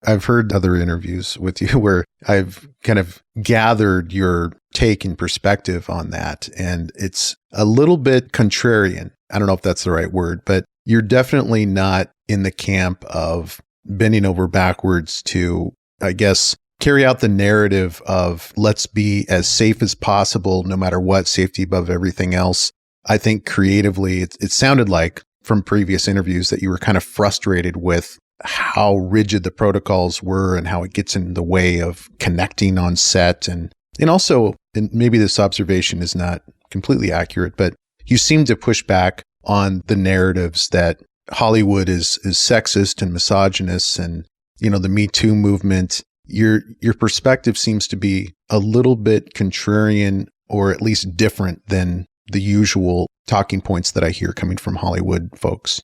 Speaker 2: I've heard other interviews with you where I've kind of gathered your take and perspective on that. And it's a little bit contrarian. I don't know if that's the right word, but you're definitely not in the camp of bending over backwards to, I guess, carry out the narrative of let's be as safe as possible, no matter what, safety above everything else. I think creatively, it sounded like from previous interviews that you were kind of frustrated with how rigid the protocols were and how it gets in the way of connecting on set. And also, and maybe this observation is not completely accurate, but you seem to push back on the narratives that Hollywood is sexist and misogynist, and, the Me Too movement. Your perspective seems to be a little bit contrarian, or at least different than the usual talking points that I hear coming from Hollywood folks.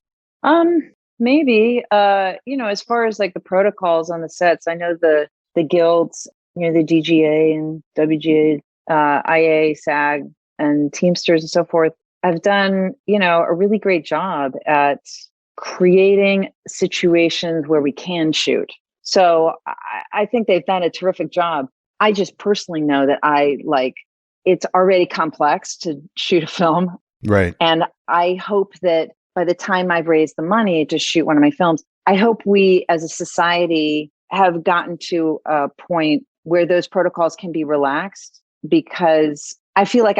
Speaker 1: Maybe, as far as like the protocols on the sets, I know the guilds, the DGA and WGA, IA, SAG, and Teamsters and so forth, have done, a really great job at creating situations where we can shoot. So I think they've done a terrific job. I just personally know that it's already complex to shoot a film.
Speaker 2: Right.
Speaker 1: And I hope that by the time I've raised the money to shoot one of my films, I hope we as a society have gotten to a point where those protocols can be relaxed, because I feel like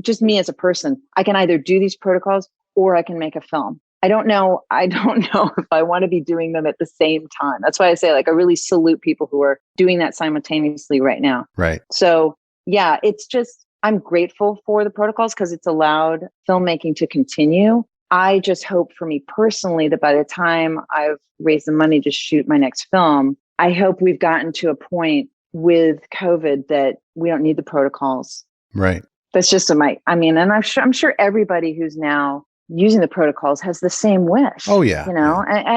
Speaker 1: just me as a person, I can either do these protocols or I can make a film. I don't know if I want to be doing them at the same time. That's why I say, I really salute people who are doing that simultaneously right now.
Speaker 2: Right.
Speaker 1: So yeah, it's just, I'm grateful for the protocols because it's allowed filmmaking to continue. I just hope for me personally that by the time I've raised the money to shoot my next film, I hope we've gotten to a point with COVID that we don't need the protocols.
Speaker 2: Right.
Speaker 1: That's just and I'm sure everybody who's now using the protocols has the same wish.
Speaker 2: Oh, yeah.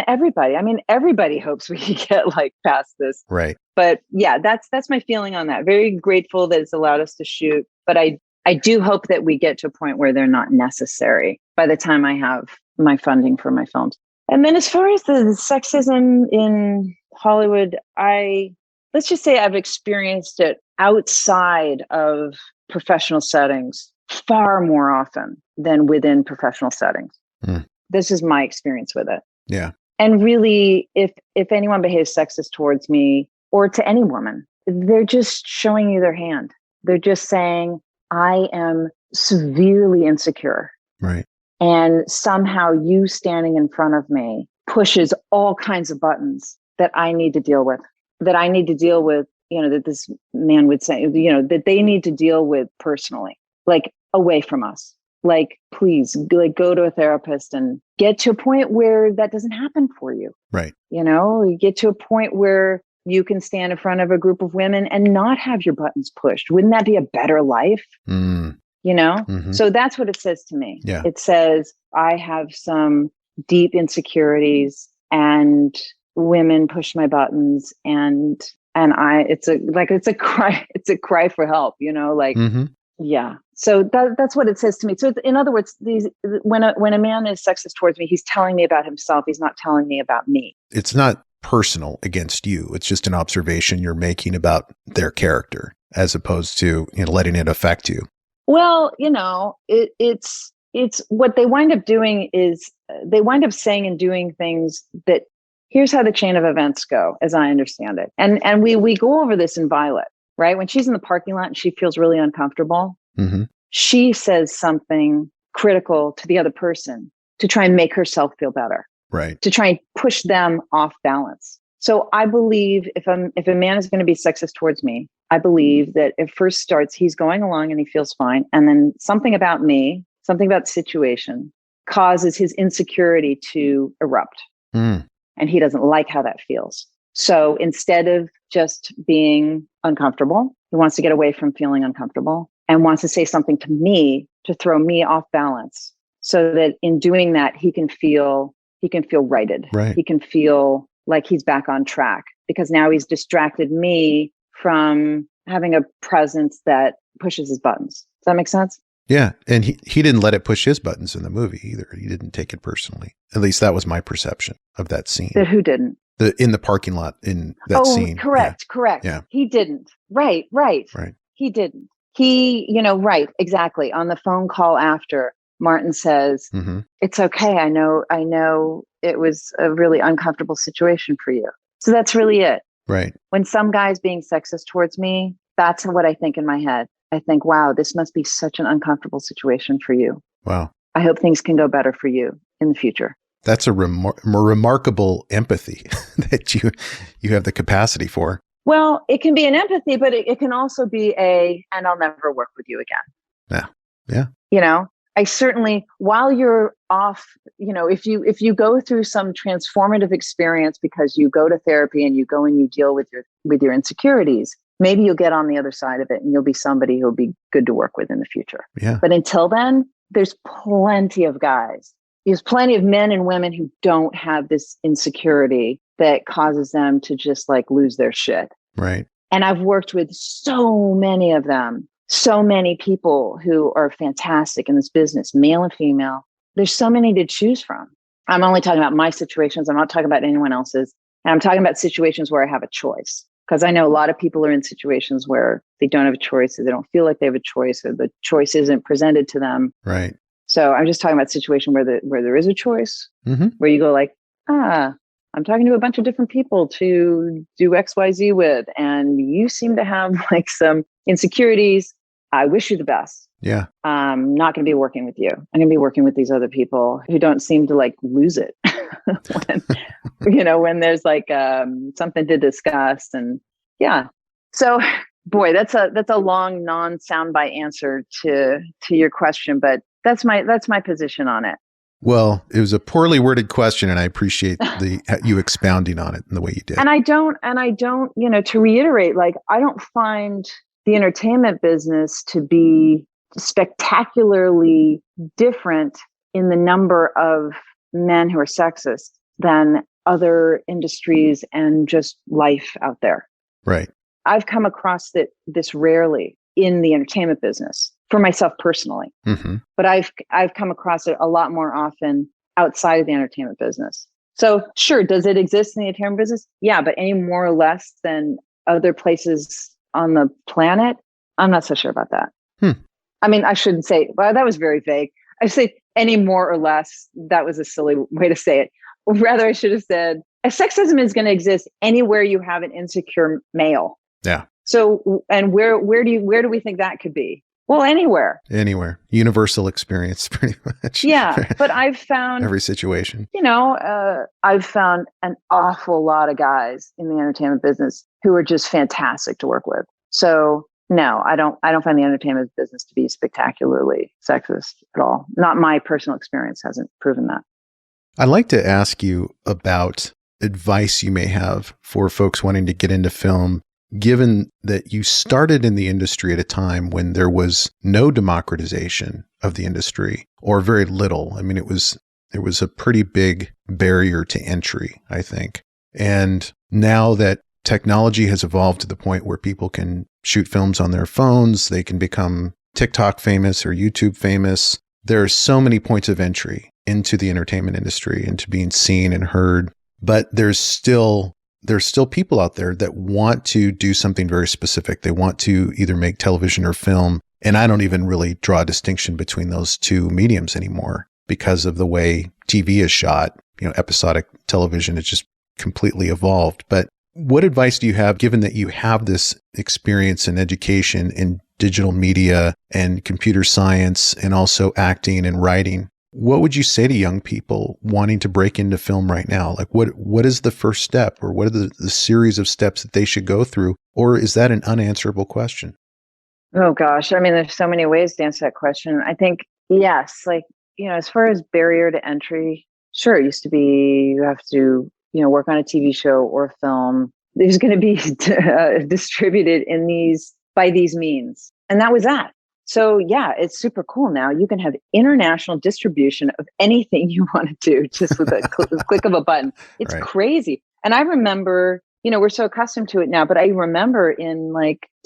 Speaker 1: Everybody. I mean, everybody hopes we can get like past this.
Speaker 2: Right.
Speaker 1: But yeah, that's my feeling on that. Very grateful that it's allowed us to shoot. But I do hope that we get to a point where they're not necessary by the time I have my funding for my films. And then as far as the sexism in Hollywood, let's just say I've experienced it outside of professional settings far more often than within professional settings. This is my experience with it.
Speaker 2: Yeah.
Speaker 1: And really, if anyone behaves sexist towards me or to any woman, they're just showing you their hand. They're just saying, I am severely insecure.
Speaker 2: Right.
Speaker 1: And somehow you standing in front of me pushes all kinds of buttons that I need to deal with, that this man would say, that they need to deal with personally, like away from us. Like, please, like go to a therapist and get to a point where that doesn't happen for you.
Speaker 2: Right.
Speaker 1: You get to a point where you can stand in front of a group of women and not have your buttons pushed. Wouldn't that be a better life?
Speaker 2: Mm-hmm.
Speaker 1: So that's what it says to me.
Speaker 2: Yeah.
Speaker 1: It says, I have some deep insecurities and women push my buttons and it's a cry for help,
Speaker 2: Mm-hmm.
Speaker 1: yeah. So that's what it says to me. So in other words, when a man is sexist towards me, he's telling me about himself. He's not telling me about me.
Speaker 2: It's not personal against you. It's just an observation you're making about their character as opposed to letting it affect you.
Speaker 1: Well, it's what they wind up doing is they wind up saying and doing things that here's how the chain of events go, as I understand it. And we go over this in Violet, right? When she's in the parking lot and she feels really uncomfortable,
Speaker 2: mm-hmm.
Speaker 1: she says something critical to the other person to try and make herself feel better.
Speaker 2: Right.
Speaker 1: To try and push them off balance. So I believe if a man is going to be sexist towards me, I believe that it first starts, he's going along and he feels fine. And then something about me, something about the situation causes his insecurity to erupt. And he doesn't like how that feels. So instead of just being uncomfortable, he wants to get away from feeling uncomfortable and wants to say something to me to throw me off balance so that in doing that, he can feel righted.
Speaker 2: Right.
Speaker 1: He can feel like he's back on track because now he's distracted me from having a presence that pushes his buttons. Does that make sense?
Speaker 2: Yeah. And he didn't let it push his buttons in the movie either. He didn't take it personally. At least that was my perception of that scene.
Speaker 1: That who didn't?
Speaker 2: In the parking lot in that scene.
Speaker 1: Correct.
Speaker 2: Yeah.
Speaker 1: He didn't. Right. He didn't. He, right, exactly. On the phone call after, Martin says,
Speaker 2: mm-hmm.
Speaker 1: It's okay. I know it was a really uncomfortable situation for you. So that's really it.
Speaker 2: Right.
Speaker 1: When some guy's being sexist towards me, that's what I think in my head. I think, wow, this must be such an uncomfortable situation for you.
Speaker 2: Wow.
Speaker 1: I hope things can go better for you in the future.
Speaker 2: That's a remarkable empathy that you have the capacity for.
Speaker 1: Well, it can be an empathy, but it can also be and I'll never work with you again.
Speaker 2: Yeah.
Speaker 1: I certainly, while you're off, if you go through some transformative experience because you go to therapy and you go and you deal with your insecurities, maybe you'll get on the other side of it and you'll be somebody who'll be good to work with in the future.
Speaker 2: Yeah.
Speaker 1: But until then, there's plenty of guys. There's plenty of men and women who don't have this insecurity that causes them to just like lose their shit.
Speaker 2: Right.
Speaker 1: And I've worked with so many of them. So many people who are fantastic in this business, male and female. There's so many to choose from. I'm only talking about my situations. I'm not talking about anyone else's. And I'm talking about situations where I have a choice. Because I know a lot of people are in situations where they don't have a choice, or they don't feel like they have a choice, or the choice isn't presented to them.
Speaker 2: Right.
Speaker 1: So I'm just talking about a situation where there is a choice,
Speaker 2: mm-hmm.
Speaker 1: where you go like, I'm talking to a bunch of different people to do XYZ with, and you seem to have like some insecurities. I wish you the best.
Speaker 2: Yeah.
Speaker 1: I'm not going to be working with you. I'm going to be working with these other people who don't seem to like lose it when there's like something to discuss. And yeah. So boy, that's a long non-soundbite answer to your question, but that's my position on it.
Speaker 2: Well, it was a poorly worded question, and I appreciate you expounding on it in the way you did.
Speaker 1: And I don't, to reiterate, like, I don't find the entertainment business to be spectacularly different in the number of men who are sexist than other industries and just life out there.
Speaker 2: Right.
Speaker 1: I've come across this rarely in the entertainment business for myself personally, but I've come across it a lot more often outside of the entertainment business. So sure, does it exist in the entertainment business? Yeah, but any more or less than other places on the planet? I'm not so sure about that. I mean, I shouldn't say, well, that was very vague. I say any more or less. That was a silly way to say it. Rather, I should have said, sexism is going to exist anywhere you have an insecure male.
Speaker 2: Yeah.
Speaker 1: So, and where do we think that could be? Well, anywhere.
Speaker 2: Universal experience, pretty much.
Speaker 1: Yeah. But I've found
Speaker 2: every situation,
Speaker 1: I've found an awful lot of guys in the entertainment business who are just fantastic to work with. So no, I don't find the entertainment business to be spectacularly sexist at all. Not my personal experience hasn't proven that.
Speaker 2: I'd like to ask you about advice you may have for folks wanting to get into film, given that you started in the industry at a time when there was no democratization of the industry, or very little. I mean, there was a pretty big barrier to entry, I think. And now that technology has evolved to the point where people can shoot films on their phones, they can become TikTok famous or YouTube famous. There are so many points of entry into the entertainment industry, into being seen and heard. But there's still people out there that want to do something very specific. They want to either make television or film. And I don't even really draw a distinction between those two mediums anymore because of the way TV is shot. Episodic television has just completely evolved. But what advice do you have, given that you have this experience and education in digital media and computer science and also acting and writing? What would you say to young people wanting to break into film right now? Like what is the first step, or what are the series of steps that they should go through? Or is that an unanswerable question?
Speaker 1: Oh gosh. I mean, there's so many ways to answer that question. I think, yes, as far as barrier to entry, sure, it used to be, you have to, work on a TV show or a film. There's going to be distributed by these means. And that was that. So yeah, it's super cool now. You can have international distribution of anything you want to do just with a click of a button. It's
Speaker 2: right.
Speaker 1: Crazy. And I remember, we're so accustomed to it now, but I remember in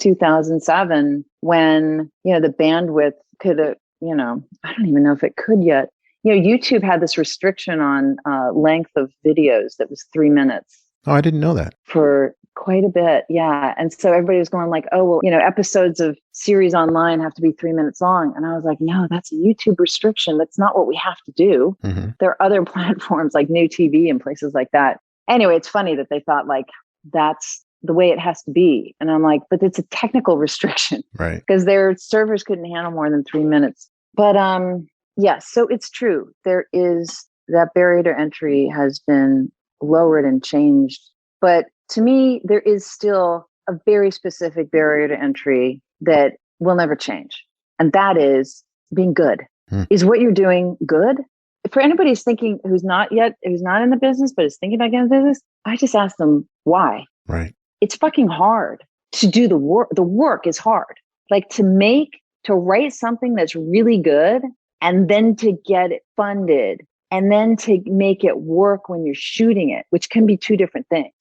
Speaker 1: 2007 when, the bandwidth could have, I don't even know if it could yet. YouTube had this restriction on length of videos that was 3 minutes.
Speaker 2: Oh, I didn't know that.
Speaker 1: For quite a bit. Yeah. And so everybody was going like, oh, well, episodes of series online have to be 3 minutes long. And I was like, no, that's a YouTube restriction. That's not what we have to do. Mm-hmm. There are other platforms like New TV and places like that. Anyway, it's funny that they thought that's the way it has to be. And I'm like, but it's a technical restriction.
Speaker 2: Right.
Speaker 1: Because their servers couldn't handle more than 3 minutes. But yes, so it's true. There is that barrier to entry has been lowered and changed. But to me, there is still a very specific barrier to entry that will never change. And that is being good. Is what you're doing good? For anybody who's thinking, who's not in the business, but is thinking about getting in the business, I just ask them why.
Speaker 2: Right.
Speaker 1: It's fucking hard to do the work. The work is hard. To write something that's really good and then to get it funded and then to make it work when you're shooting it, which can be two different things.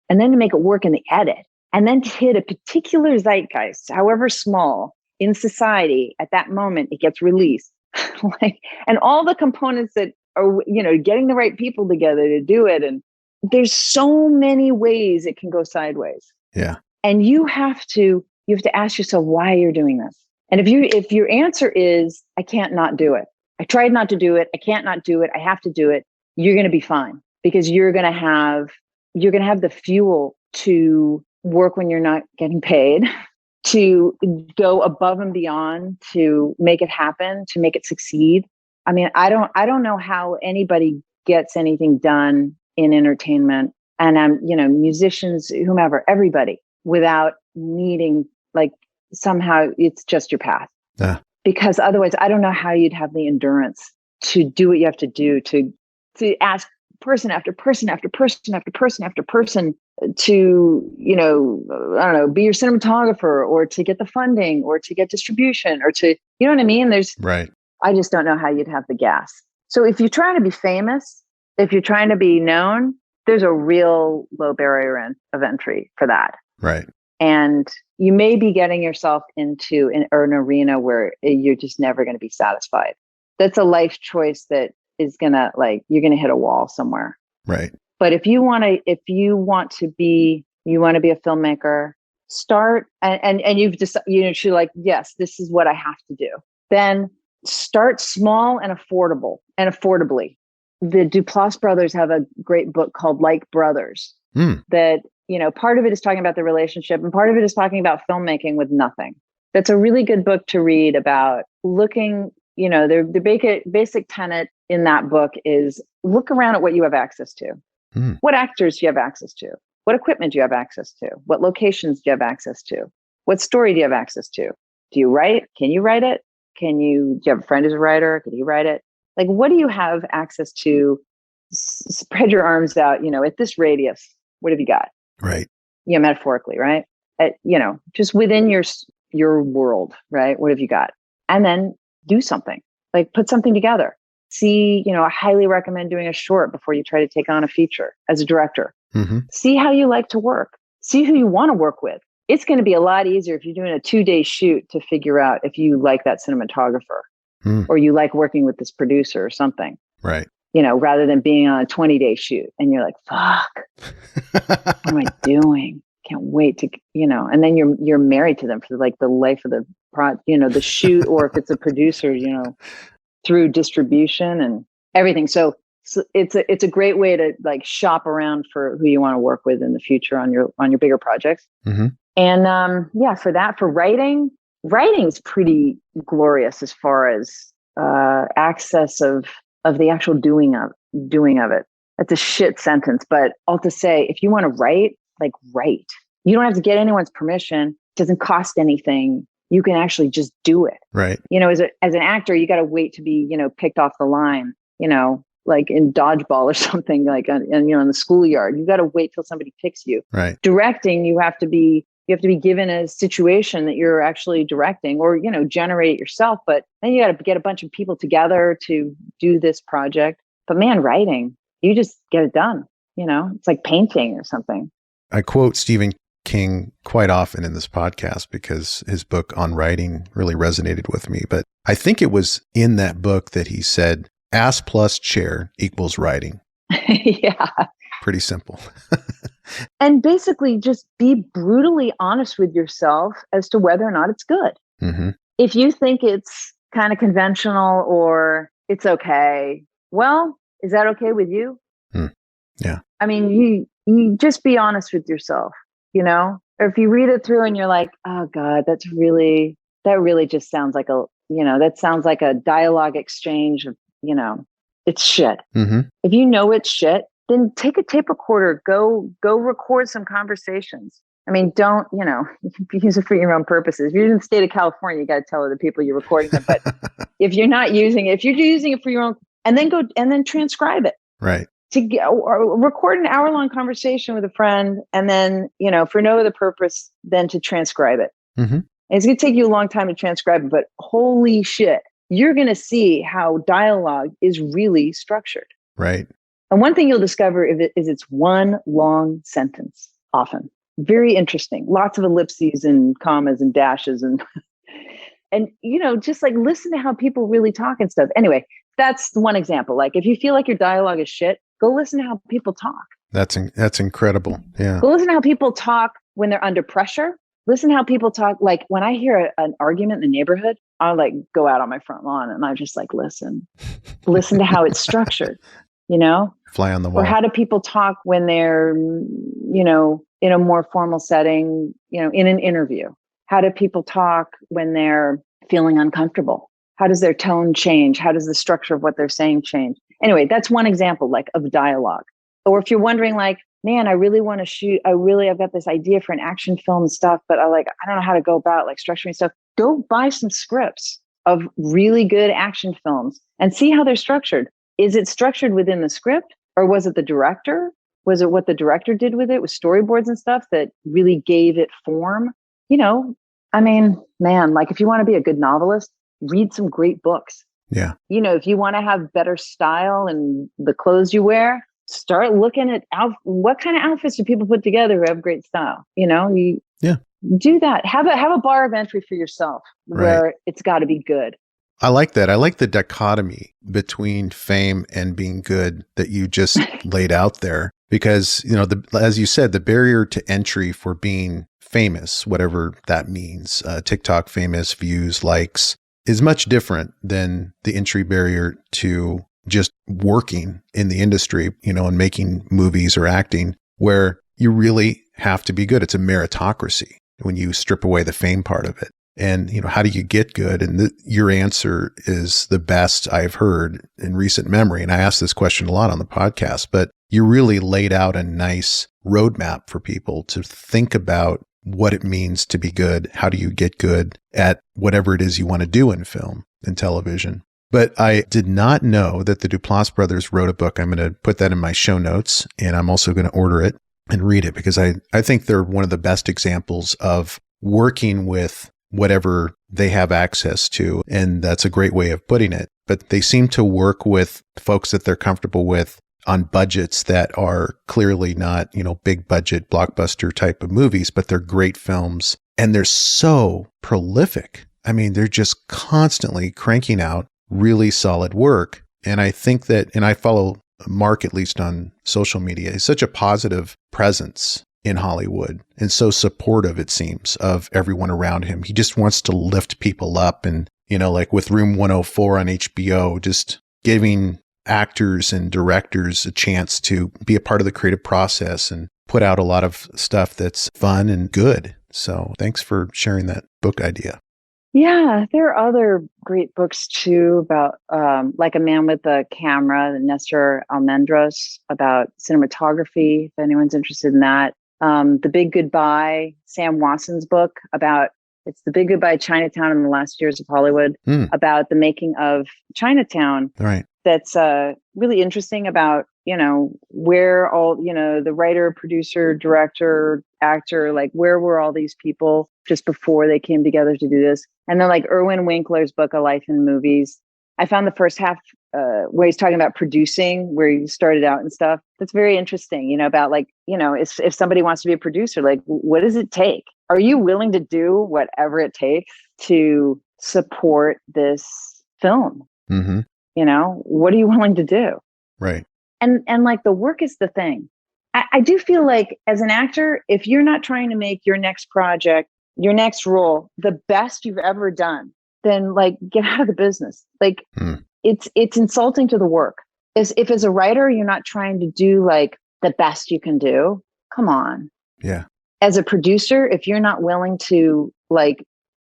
Speaker 1: And then to make it work in the edit, and then to hit a particular zeitgeist, however small, in society at that moment it gets released. And all the components that are, getting the right people together to do it. And there's so many ways it can go sideways.
Speaker 2: Yeah.
Speaker 1: And you have to ask yourself why you're doing this. And if your answer is, I can't not do it. I tried not to do it. I can't not do it. I have to do it. You're going to be fine because you're going to have the fuel to work when you're not getting paid, to go above and beyond, to make it happen, to make it succeed. I mean, I don't know how anybody gets anything done in entertainment, and musicians, whomever, everybody, without needing somehow it's just your path.
Speaker 2: Yeah.
Speaker 1: Because otherwise I don't know how you'd have the endurance to do what you have to do, to ask person after person after person after person after person to, you know, I don't know, be your cinematographer, or to get the funding, or to get distribution, or to, you know what I mean?
Speaker 2: Right.
Speaker 1: I just don't know how you'd have the gas. So if you're trying to be famous, if you're trying to be known, there's a real low barrier of entry for that.
Speaker 2: Right.
Speaker 1: And you may be getting yourself into an arena where you're just never going to be satisfied. That's a life choice that is going to, like, you're going to hit a wall somewhere.
Speaker 2: Right.
Speaker 1: But if you want to be a filmmaker, start and you've just, you're like, yes, this is what I have to do. Then start small and affordably. The Duplass brothers have a great book called Like Brothers that, you know, part of it is talking about the relationship and part of it is talking about filmmaking with nothing. That's a really good book to read about looking, you know, the basic tenet in that book is look around at what you have access to. What actors do you have access to? What equipment do you have access to? What locations do you have access to? What story do you have access to? Do you write? Can you write it? Do you have a friend who's a writer? Could he write it? Like, what do you have access to? Spread your arms out, you know, at this radius. What have you got?
Speaker 2: Right.
Speaker 1: You know, metaphorically, right? You know, just within your world, right? What have you got? And then do something, like put something together. See, you know, I highly recommend doing a short before you try to take on a feature as a director. See how you like to work. See who you want to work with. It's going to be a lot easier if you're doing a 2-day shoot to figure out if you like that cinematographer or you like working with this producer or something.
Speaker 2: Right.
Speaker 1: You know, rather than being on a 20-day shoot and you're like, fuck, what am I doing? Can't wait to, you know, and then you're married to them for like the life of the the shoot, or if it's a producer, you know, through distribution and everything. So it's a great way to like shop around for who you want to work with in the future on your bigger projects. And for writing's pretty glorious as far as access of the actual doing of it. That's a shit sentence, but all to say, if you want to write, like write. You don't have to get anyone's permission. It doesn't cost anything. You can actually just do it.
Speaker 2: Right.
Speaker 1: You know, as an actor, you got to wait to be, you know, picked off the line, you know, like in dodgeball or something, like in the schoolyard. You got to wait till somebody picks you.
Speaker 2: Right.
Speaker 1: Directing, you have to be given a situation that you're actually directing, or, you know, generate it yourself. But then you got to get a bunch of people together to do this project. But man, writing, you just get it done. You know, it's like painting or something.
Speaker 2: I quote Stephen King quite often in this podcast because his book on writing really resonated with me. But I think it was in that book that he said, ass plus chair equals writing.
Speaker 1: Yeah.
Speaker 2: Pretty simple.
Speaker 1: And basically just be brutally honest with yourself as to whether or not it's good. If you think it's kind of conventional or it's okay, well, is that okay with you?
Speaker 2: Yeah.
Speaker 1: I mean, you just be honest with yourself, you know, or if you read it through and you're like, oh God, that really just sounds like that sounds like a dialogue exchange of, you know, it's shit. If you know it's shit, then take a tape recorder, go record some conversations. I mean, don't, you know, use it for your own purposes. If you're in the state of California, you got to tell other people you're recording them. But if you're not using it, if you're using it for your own, and then transcribe it.
Speaker 2: Right.
Speaker 1: Or record an hour-long conversation with a friend, and then, you know, for no other purpose than to transcribe it. And it's going to take you a long time to transcribe it, but holy shit, you're going to see how dialogue is really structured.
Speaker 2: Right.
Speaker 1: And one thing you'll discover is it's one long sentence, often. Very interesting. Lots of ellipses and commas and dashes and you know, just like listen to how people really talk and stuff. Anyway, that's one example. Like if you feel like your dialogue is shit, go listen to how people talk.
Speaker 2: That's incredible. Yeah.
Speaker 1: Go listen to how people talk when they're under pressure. Listen to how people talk. Like when I hear an argument in the neighborhood, I'll like go out on my front lawn and I just like listen to how it's structured, you know,
Speaker 2: fly on the wall.
Speaker 1: Or how do people talk when they're, you know, in a more formal setting, you know, in an interview? How do people talk when they're feeling uncomfortable? How does their tone change? How does the structure of what they're saying change? Anyway, that's one example like of dialogue. Or if you're wondering like, man, I really want to shoot, I've got this idea for an action film and stuff, but I don't know how to go about like structuring stuff. Go buy some scripts. of really good action films and see how they're structured. Is it structured within the script, or was it the director? Was it what the director did with it, with storyboards and stuff that really gave it form? I mean, man, like if you want to be a good novelist, read some great books.
Speaker 2: Yeah.
Speaker 1: If you want to have better style and the clothes you wear, start looking at what kind of outfits do people put together who have great style. You do that. Have a bar of entry for yourself where it's got to be good.
Speaker 2: I like that. I like the dichotomy between fame and being good that you just laid out there, because, as you said, the barrier to entry for being famous, whatever that means, TikTok famous, views, likes, is much different than the entry barrier to just working in the industry, and making movies or acting, where you really have to be good. It's a meritocracy when you strip away the fame part of it. And, how do you get good? And your answer is the best I've heard in recent memory. And I asked this question a lot on the podcast, but you really laid out a nice roadmap for people to think about what it means to be good. How do you get good at whatever it is you want to do in film and television? But I did not know that the Duplass brothers wrote a book. I'm going to put that in my show notes, and I'm also going to order it and read it, because I think they're one of the best examples of working with whatever they have access to. And that's a great way of putting it. But they seem to work with folks that they're comfortable with on budgets that are clearly not, big budget blockbuster type of movies, but they're great films. And they're so prolific. I mean, they're just constantly cranking out really solid work. And I think that, and I follow Mark, at least on social media, he's such a positive presence in Hollywood and so supportive, it seems, of everyone around him. He just wants to lift people up. And, like with Room 104 on HBO, just giving actors and directors a chance to be a part of the creative process and put out a lot of stuff that's fun and good. So thanks for sharing that book idea.
Speaker 1: Yeah, there are other great books too about like A Man with a Camera, Nestor Almendros, about cinematography, if anyone's interested in that. The Big Goodbye, Sam Watson's book it's The Big Goodbye, Chinatown in the Last Years of Hollywood, about the making of Chinatown.
Speaker 2: Right.
Speaker 1: That's really interesting about, where all, the writer, producer, director, actor, like where were all these people just before they came together to do this? And then like Irwin Winkler's book, A Life in Movies. I found the first half where he's talking about producing, where he started out and stuff. That's very interesting, about like, if somebody wants to be a producer, like what does it take? Are you willing to do whatever it takes to support this film?
Speaker 2: Mm-hmm.
Speaker 1: What are you willing to do?
Speaker 2: Right.
Speaker 1: And like the work is the thing. I do feel like as an actor, if you're not trying to make your next project, your next role, the best you've ever done, then like get out of the business. Like it's insulting to the work. If as a writer, you're not trying to do like the best you can do, come on.
Speaker 2: Yeah.
Speaker 1: As a producer, if you're not willing to like,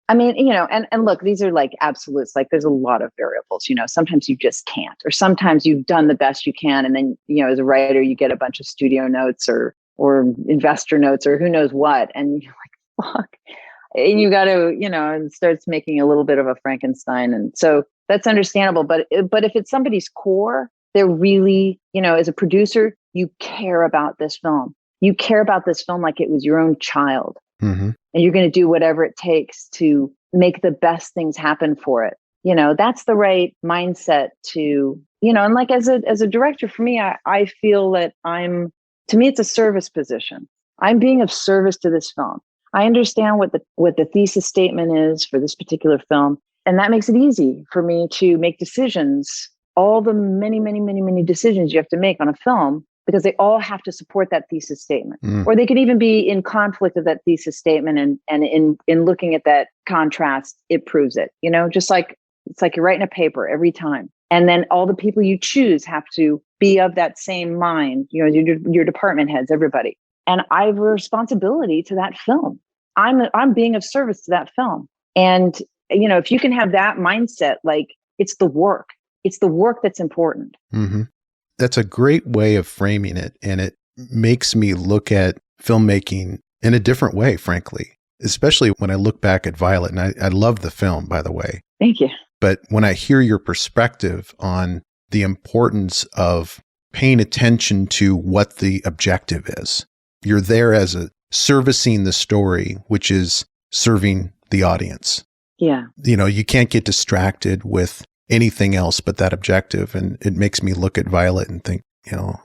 Speaker 1: I mean, and look, these are like absolutes. Like there's a lot of variables, sometimes you just can't, or sometimes you've done the best you can. And then, as a writer, you get a bunch of studio notes or investor notes or who knows what. And you're like, fuck. And you got to, it starts making a little bit of a Frankenstein. And so that's understandable. But if it's somebody's core, they're really, as a producer, you care about this film. You care about this film like it was your own child.
Speaker 2: Mm-hmm.
Speaker 1: And you're going to do whatever it takes to make the best things happen for it. That's the right mindset to, and like as a director, for me, I feel that to me, it's a service position. I'm being of service to this film. I understand what the thesis statement is for this particular film. And that makes it easy for me to make decisions, all the many, many, many, many decisions you have to make on a film, because they all have to support that thesis statement. Or they could even be in conflict of that thesis statement. And in looking at that contrast, it proves it, just like it's like you're writing a paper every time. And then all the people you choose have to be of that same mind, your department heads, everybody. And I have a responsibility to that film. I'm being of service to that film. And, if you can have that mindset, like it's the work that's important.
Speaker 2: Mm-hmm. That's a great way of framing it. And it makes me look at filmmaking in a different way, frankly, especially when I look back at Violet. And I love the film, by the way.
Speaker 1: Thank you.
Speaker 2: But when I hear your perspective on the importance of paying attention to what the objective is, you're there as a servicing the story, which is serving the audience.
Speaker 1: Yeah.
Speaker 2: You can't get distracted with anything else but that objective. And it makes me look at Violet and think,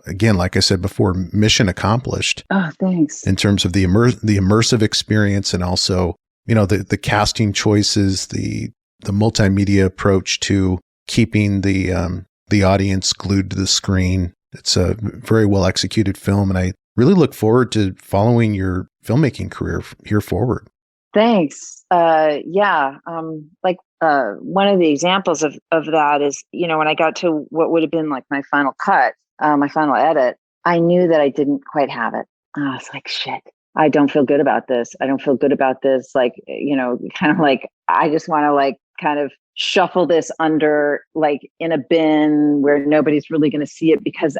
Speaker 2: again, like I said before, mission accomplished.
Speaker 1: Oh, thanks.
Speaker 2: In terms of the immersive experience, and also, the casting choices, the multimedia approach to keeping the audience glued to the screen. It's a very well executed film, and I really look forward to following your filmmaking career here forward.
Speaker 1: Thanks. Yeah. One of the examples of that is, when I got to what would have been like my final cut, my final edit, I knew that I didn't quite have it. I was like, shit, I don't feel good about this. I don't feel good about this. Like, kind of like, I just want to like kind of shuffle this under like in a bin where nobody's really going to see it because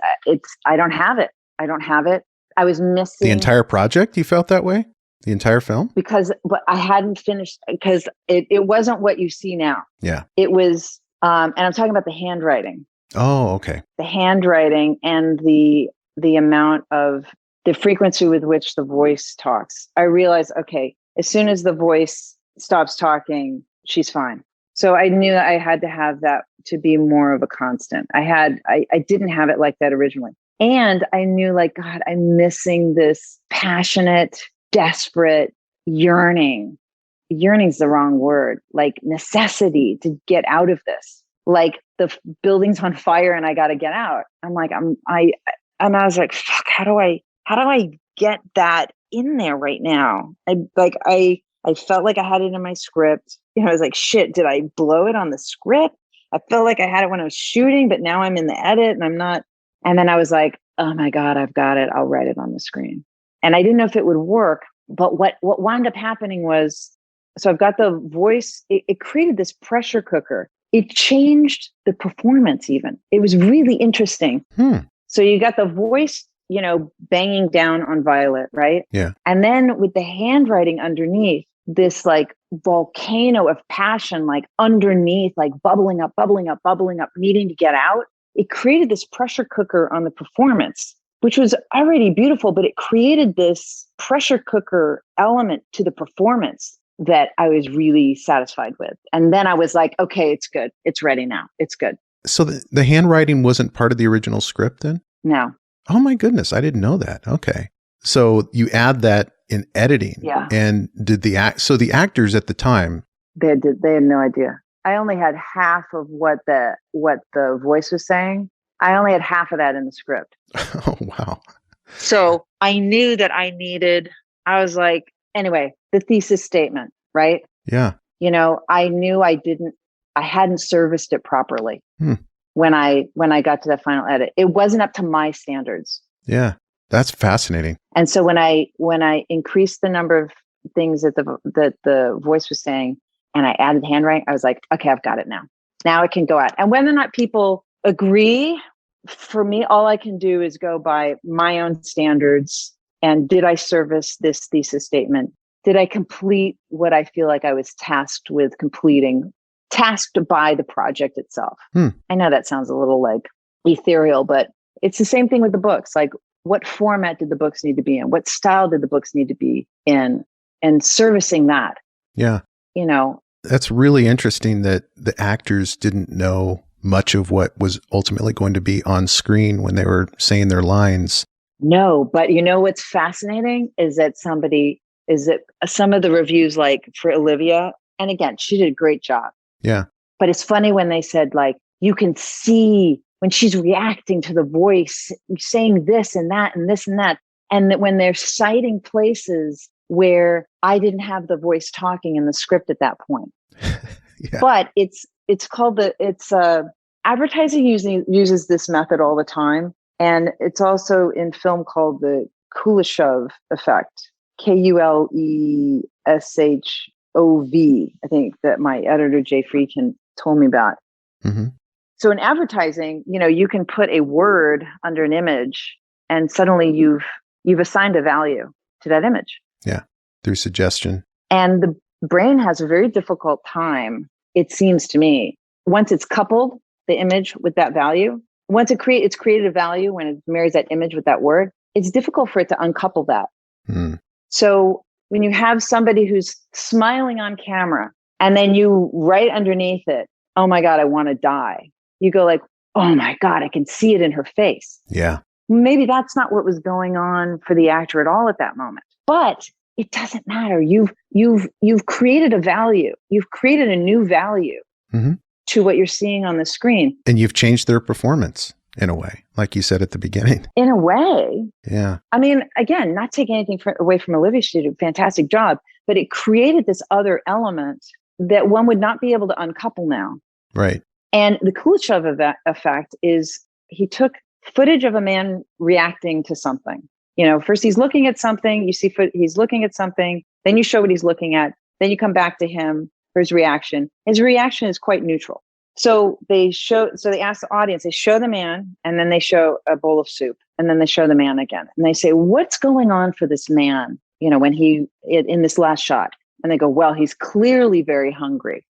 Speaker 1: I don't have it. I don't have it. I was missing
Speaker 2: the entire project. You felt that way? The entire film?
Speaker 1: But I hadn't finished because it wasn't what you see now.
Speaker 2: Yeah.
Speaker 1: It was, and I'm talking about the handwriting.
Speaker 2: Oh, okay.
Speaker 1: The handwriting and the amount of the frequency with which the voice talks. I realized, okay, as soon as the voice stops talking, she's fine. So I knew that I had to have that to be more of a constant. I didn't have it like that originally. And I knew like, God, I'm missing this passionate, desperate yearning. Yearning's the wrong word. Like necessity to get out of this. Like the building's on fire and I got to get out. I was like, fuck, how do I get that in there right now? I felt like I had it in my script. I was like, shit, did I blow it on the script? I felt like I had it when I was shooting, but now I'm in the edit and I'm not. And then I was like, oh my God, I've got it. I'll write it on the screen. And I didn't know if it would work, but what wound up happening was, so I've got the voice, it created this pressure cooker. It changed the performance even. It was really interesting. So you got the voice, banging down on Violet, right?
Speaker 2: Yeah.
Speaker 1: And then with the handwriting underneath, this like volcano of passion, like underneath, like bubbling up, needing to get out. It created this pressure cooker on the performance, which was already beautiful, but it created this pressure cooker element to the performance that I was really satisfied with. And then I was like, okay, it's good. It's ready now. It's good.
Speaker 2: So the handwriting wasn't part of the original script then?
Speaker 1: No.
Speaker 2: Oh my goodness. I didn't know that. Okay. So you add that in editing.
Speaker 1: Yeah.
Speaker 2: And so the actors at the time,
Speaker 1: they had no idea. I only had half of what the voice was saying. I only had half of that in the script.
Speaker 2: Oh, wow.
Speaker 1: So I knew that I was like, anyway, the thesis statement, right?
Speaker 2: Yeah.
Speaker 1: I knew I hadn't serviced it properly when I got to that final edit. It wasn't up to my standards.
Speaker 2: Yeah. That's fascinating.
Speaker 1: And so when I increased the number of things that the voice was saying and I added handwriting, I was like, okay, I've got it now. Now it can go out. And whether or not people agree, for me, all I can do is go by my own standards. And did I service this thesis statement? Did I complete what I feel like I was tasked with completing, tasked by the project itself? I know that sounds a little like ethereal, but it's the same thing with the books. Like, what format did the books need to be in? What style did the books need to be in? And servicing that.
Speaker 2: Yeah. That's really interesting that the actors didn't know much of what was ultimately going to be on screen when they were saying their lines.
Speaker 1: No, but what's fascinating is that some of the reviews, like for Olivia, and again, she did a great job.
Speaker 2: Yeah.
Speaker 1: But it's funny when they said, like, you can see when she's reacting to the voice, saying this and that and this and that. And that when they're citing places where I didn't have the voice talking in the script at that point.
Speaker 2: Yeah.
Speaker 1: But it's called advertising uses this method all the time. And it's also in film called the Kuleshov effect, Kuleshov. I think that my editor, Jay Friedkin, told me about.
Speaker 2: Mm-hmm.
Speaker 1: So in advertising, you can put a word under an image and suddenly you've assigned a value to that image.
Speaker 2: Yeah. Through suggestion.
Speaker 1: And the brain has a very difficult time it seems to me, once it's coupled, the image with that value, once it's created a value, when it marries that image with that word, it's difficult for it to uncouple that.
Speaker 2: Mm.
Speaker 1: So when you have somebody who's smiling on camera and then you write underneath it, oh my God, I want to die. You go like, oh my God, I can see it in her face.
Speaker 2: Yeah.
Speaker 1: Maybe that's not what was going on for the actor at all at that moment, but it doesn't matter. You've created a value. You've created a new value to what you're seeing on the screen.
Speaker 2: And you've changed their performance in a way, like you said at the beginning.
Speaker 1: In a way.
Speaker 2: Yeah.
Speaker 1: I mean, again, not taking anything away from Olivia. She did a fantastic job, but it created this other element that one would not be able to uncouple now.
Speaker 2: Right.
Speaker 1: And the coolest of that effect is he took footage of a man reacting to something. First he's looking at something, you see he's looking at something, then you show what he's looking at, then you come back to him for his reaction. His reaction is quite neutral. So they ask the audience, they show the man, and then they show a bowl of soup, and then they show the man again. And they say, what's going on for this man, when in this last shot? And they go, well, he's clearly very hungry.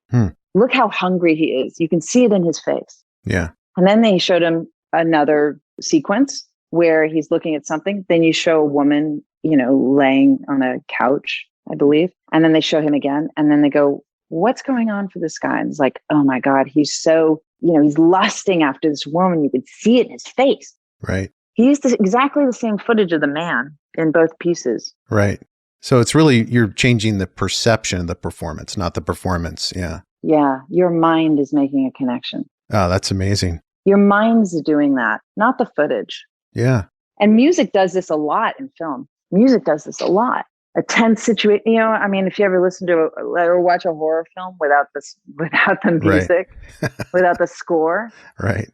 Speaker 1: Look how hungry he is. You can see it in his face.
Speaker 2: Yeah.
Speaker 1: And then they showed him another sequence where he's looking at something. Then you show a woman, laying on a couch, I believe. And then they show him again. And then they go, what's going on for this guy? And it's like, oh my God, he's so, he's lusting after this woman. You could see it in his face.
Speaker 2: Right.
Speaker 1: He used exactly the same footage of the man in both pieces.
Speaker 2: Right. So it's really, you're changing the perception of the performance, not the performance. Yeah.
Speaker 1: Yeah. Your mind is making a connection.
Speaker 2: Oh, that's amazing.
Speaker 1: Your mind's doing that, not the footage.
Speaker 2: Yeah.
Speaker 1: And music does this a lot in film. Music does this a lot. A tense situation, if you ever listen to or watch a horror film without the music,
Speaker 2: right.
Speaker 1: without the score.
Speaker 2: Right.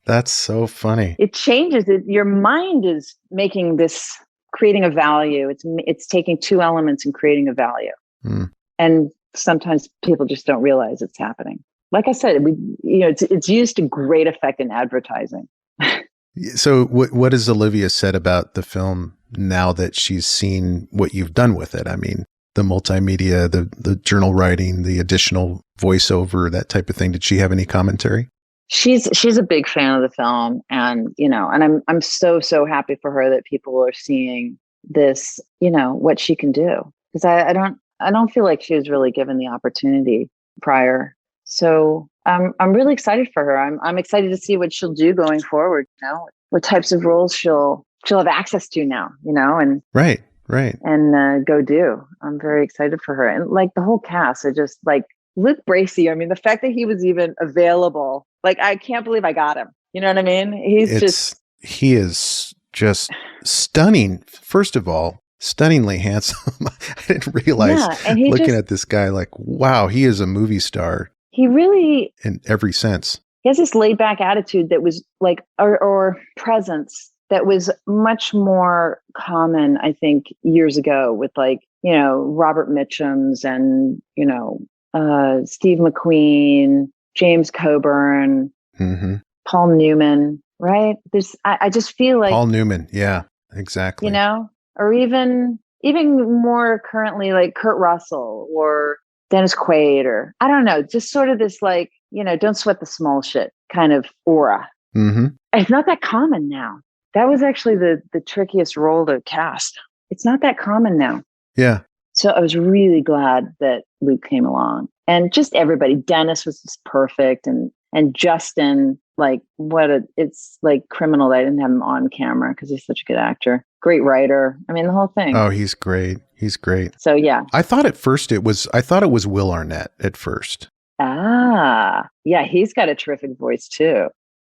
Speaker 2: That's so funny.
Speaker 1: It changes it. Your mind is making this, creating a value. It's taking two elements and creating a value. And sometimes people just don't realize it's happening. Like I said, it's used to great effect in advertising.
Speaker 2: So what has Olivia said about the film now that she's seen what you've done with it? I mean, the multimedia, the journal writing, the additional voiceover, that type of thing. Did she have any commentary?
Speaker 1: She's a big fan of the film, and and I'm so happy for her that people are seeing this, what she can do, because I don't feel like she was really given the opportunity prior. So I'm really excited for her. I'm excited to see what she'll do going forward. What types of roles she'll have access to now. And
Speaker 2: right,
Speaker 1: and go do. I'm very excited for her, and like the whole cast. I just like Luke Bracey. I mean, the fact that he was even available, like I can't believe I got him. You know what I mean? He
Speaker 2: is just stunning. First of all, stunningly handsome. I didn't realize looking at this guy like, wow, he is a movie star.
Speaker 1: He really,
Speaker 2: in every sense,
Speaker 1: he has this laid back attitude that was like, or presence that was much more common, I think, years ago with like, Robert Mitchum's and, Steve McQueen, James Coburn, Paul Newman, right? I just feel like
Speaker 2: Paul Newman. Yeah, exactly.
Speaker 1: Or even more currently like Kurt Russell or Dennis Quaid, or I don't know, just sort of this like, don't sweat the small shit kind of aura. It's not that common now. That was actually the trickiest role to cast. It's not that common now. Yeah. So I was really glad that Luke came along, and just everybody. Dennis was just perfect, and Justin, like it's like criminal that I didn't have him on camera because he's such a good actor. Great writer. I mean, the whole thing.
Speaker 2: Oh, he's great. He's great.
Speaker 1: So yeah.
Speaker 2: I thought it was Will Arnett at first.
Speaker 1: Ah, yeah, he's got a terrific voice too.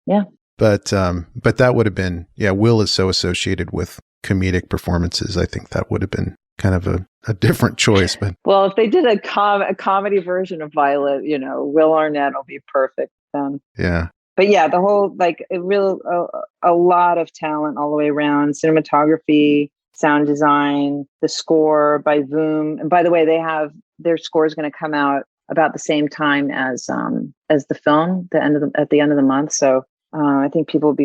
Speaker 1: Yeah.
Speaker 2: But that would have been, Will is so associated with comedic performances. I think that would have been kind of a different choice. But
Speaker 1: well, if they did a comedy version of Violet, Will Arnett will be perfect then.
Speaker 2: Yeah.
Speaker 1: But yeah, the whole, like a lot of talent all the way around, cinematography, sound design, the score by Voom. And by the way, their score is going to come out about the same time as the film, at the end of the month. So I think people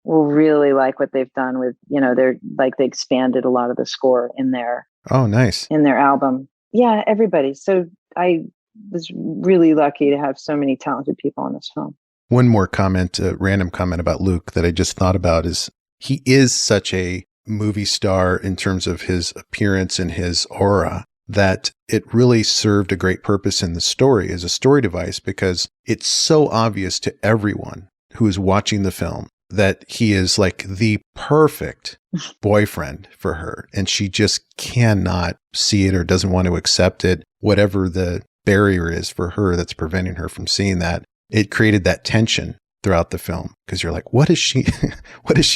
Speaker 1: will really like what they've done with, they expanded a lot of the score in their
Speaker 2: nice.
Speaker 1: In their album. Yeah, everybody. So I was really lucky to have so many talented people on this film.
Speaker 2: One more comment, a random comment about Luke that I just thought about is he is such a movie star in terms of his appearance and his aura that it really served a great purpose in the story as a story device, because it's so obvious to everyone who is watching the film that he is like the perfect boyfriend for her. And she just cannot see it or doesn't want to accept it, whatever the barrier is for her that's preventing her from seeing that. It created that tension throughout the film because you're like, what is she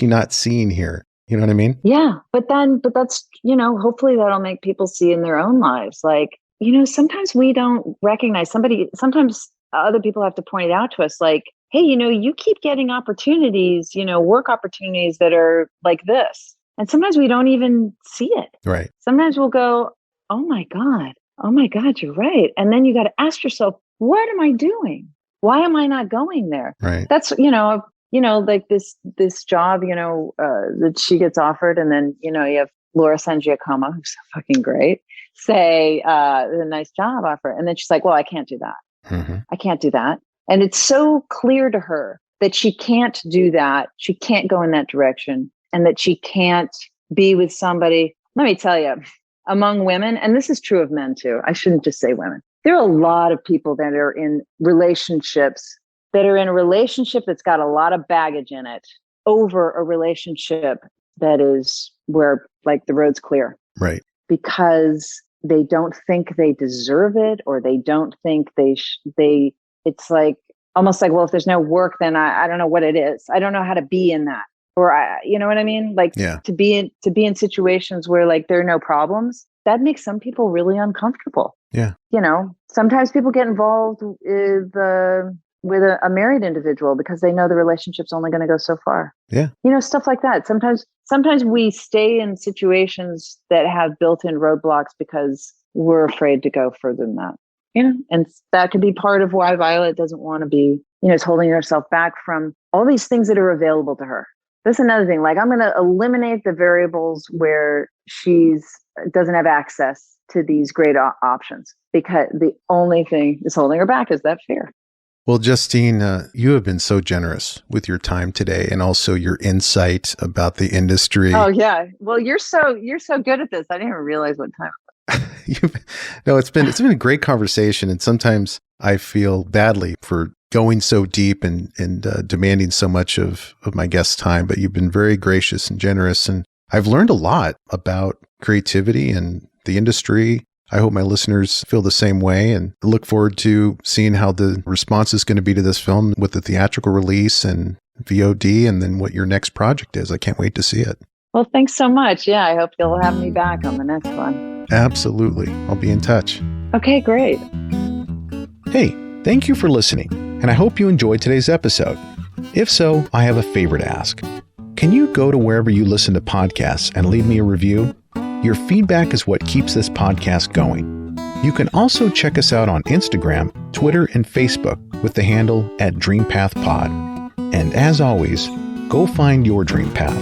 Speaker 2: not seeing here? You know what I mean?
Speaker 1: Yeah. But that's, hopefully that'll make people see in their own lives. Like, sometimes we don't recognize sometimes other people have to point it out to us. Like, hey, you keep getting opportunities, work opportunities that are like this. And sometimes we don't even see it.
Speaker 2: Right.
Speaker 1: Sometimes we'll go, oh my God, you're right. And then you got to ask yourself, what am I doing? Why am I not going there?
Speaker 2: Right.
Speaker 1: That's, like this job, that she gets offered. And then, you have Laura San Giacomo, who's so fucking great, say, a nice job offer. And then she's like, well, I can't do that.
Speaker 2: Mm-hmm.
Speaker 1: I can't do that. And it's so clear to her that she can't do that. She can't go in that direction, and that she can't be with somebody. Let me tell you, among women, and this is true of men too, I shouldn't just say women. There are a lot of people that are in relationships that's got a lot of baggage in it over a relationship that is where like the road's clear.
Speaker 2: Right.
Speaker 1: Because they don't think they deserve it, or they don't think it's like almost like, well, if there's no work, then I don't know what it is. I don't know how to be in that. Or you know what I mean? Like to be in situations where like there are no problems, that makes some people really uncomfortable.
Speaker 2: Yeah.
Speaker 1: Sometimes people get involved with a married individual because they know the relationship's only going to go so far.
Speaker 2: Yeah.
Speaker 1: Stuff like that. Sometimes we stay in situations that have built-in roadblocks because we're afraid to go further than that. And that could be part of why Violet doesn't want to be, is holding herself back from all these things that are available to her. That's another thing. Like, I'm going to eliminate the variables where she's doesn't have access to these great options, because the only thing that's holding her back is that fear.
Speaker 2: Well, Justine, you have been so generous with your time today, and also your insight about the industry.
Speaker 1: Oh yeah. Well, you're so good at this. I didn't even realize what time.
Speaker 2: No, it's been a great conversation, and sometimes I feel badly for going so deep and demanding so much of my guest's time, but you've been very gracious and generous, and I've learned a lot about creativity and the industry. I hope my listeners feel the same way, and look forward to seeing how the response is going to be to this film with the theatrical release and VOD, and then what your next project is. I can't wait to see it. Well, thanks so much. Yeah, I hope you'll have me back on the next one. Absolutely. I'll be in touch. Okay, great. Hey, thank you for listening, and I hope you enjoyed today's episode. If so, I have a favor to ask. Can you go to wherever you listen to podcasts and leave me a review? Your feedback is what keeps this podcast going. You can also check us out on Instagram, Twitter, and Facebook with the handle @DreamPathPod. And as always, go find your dream path.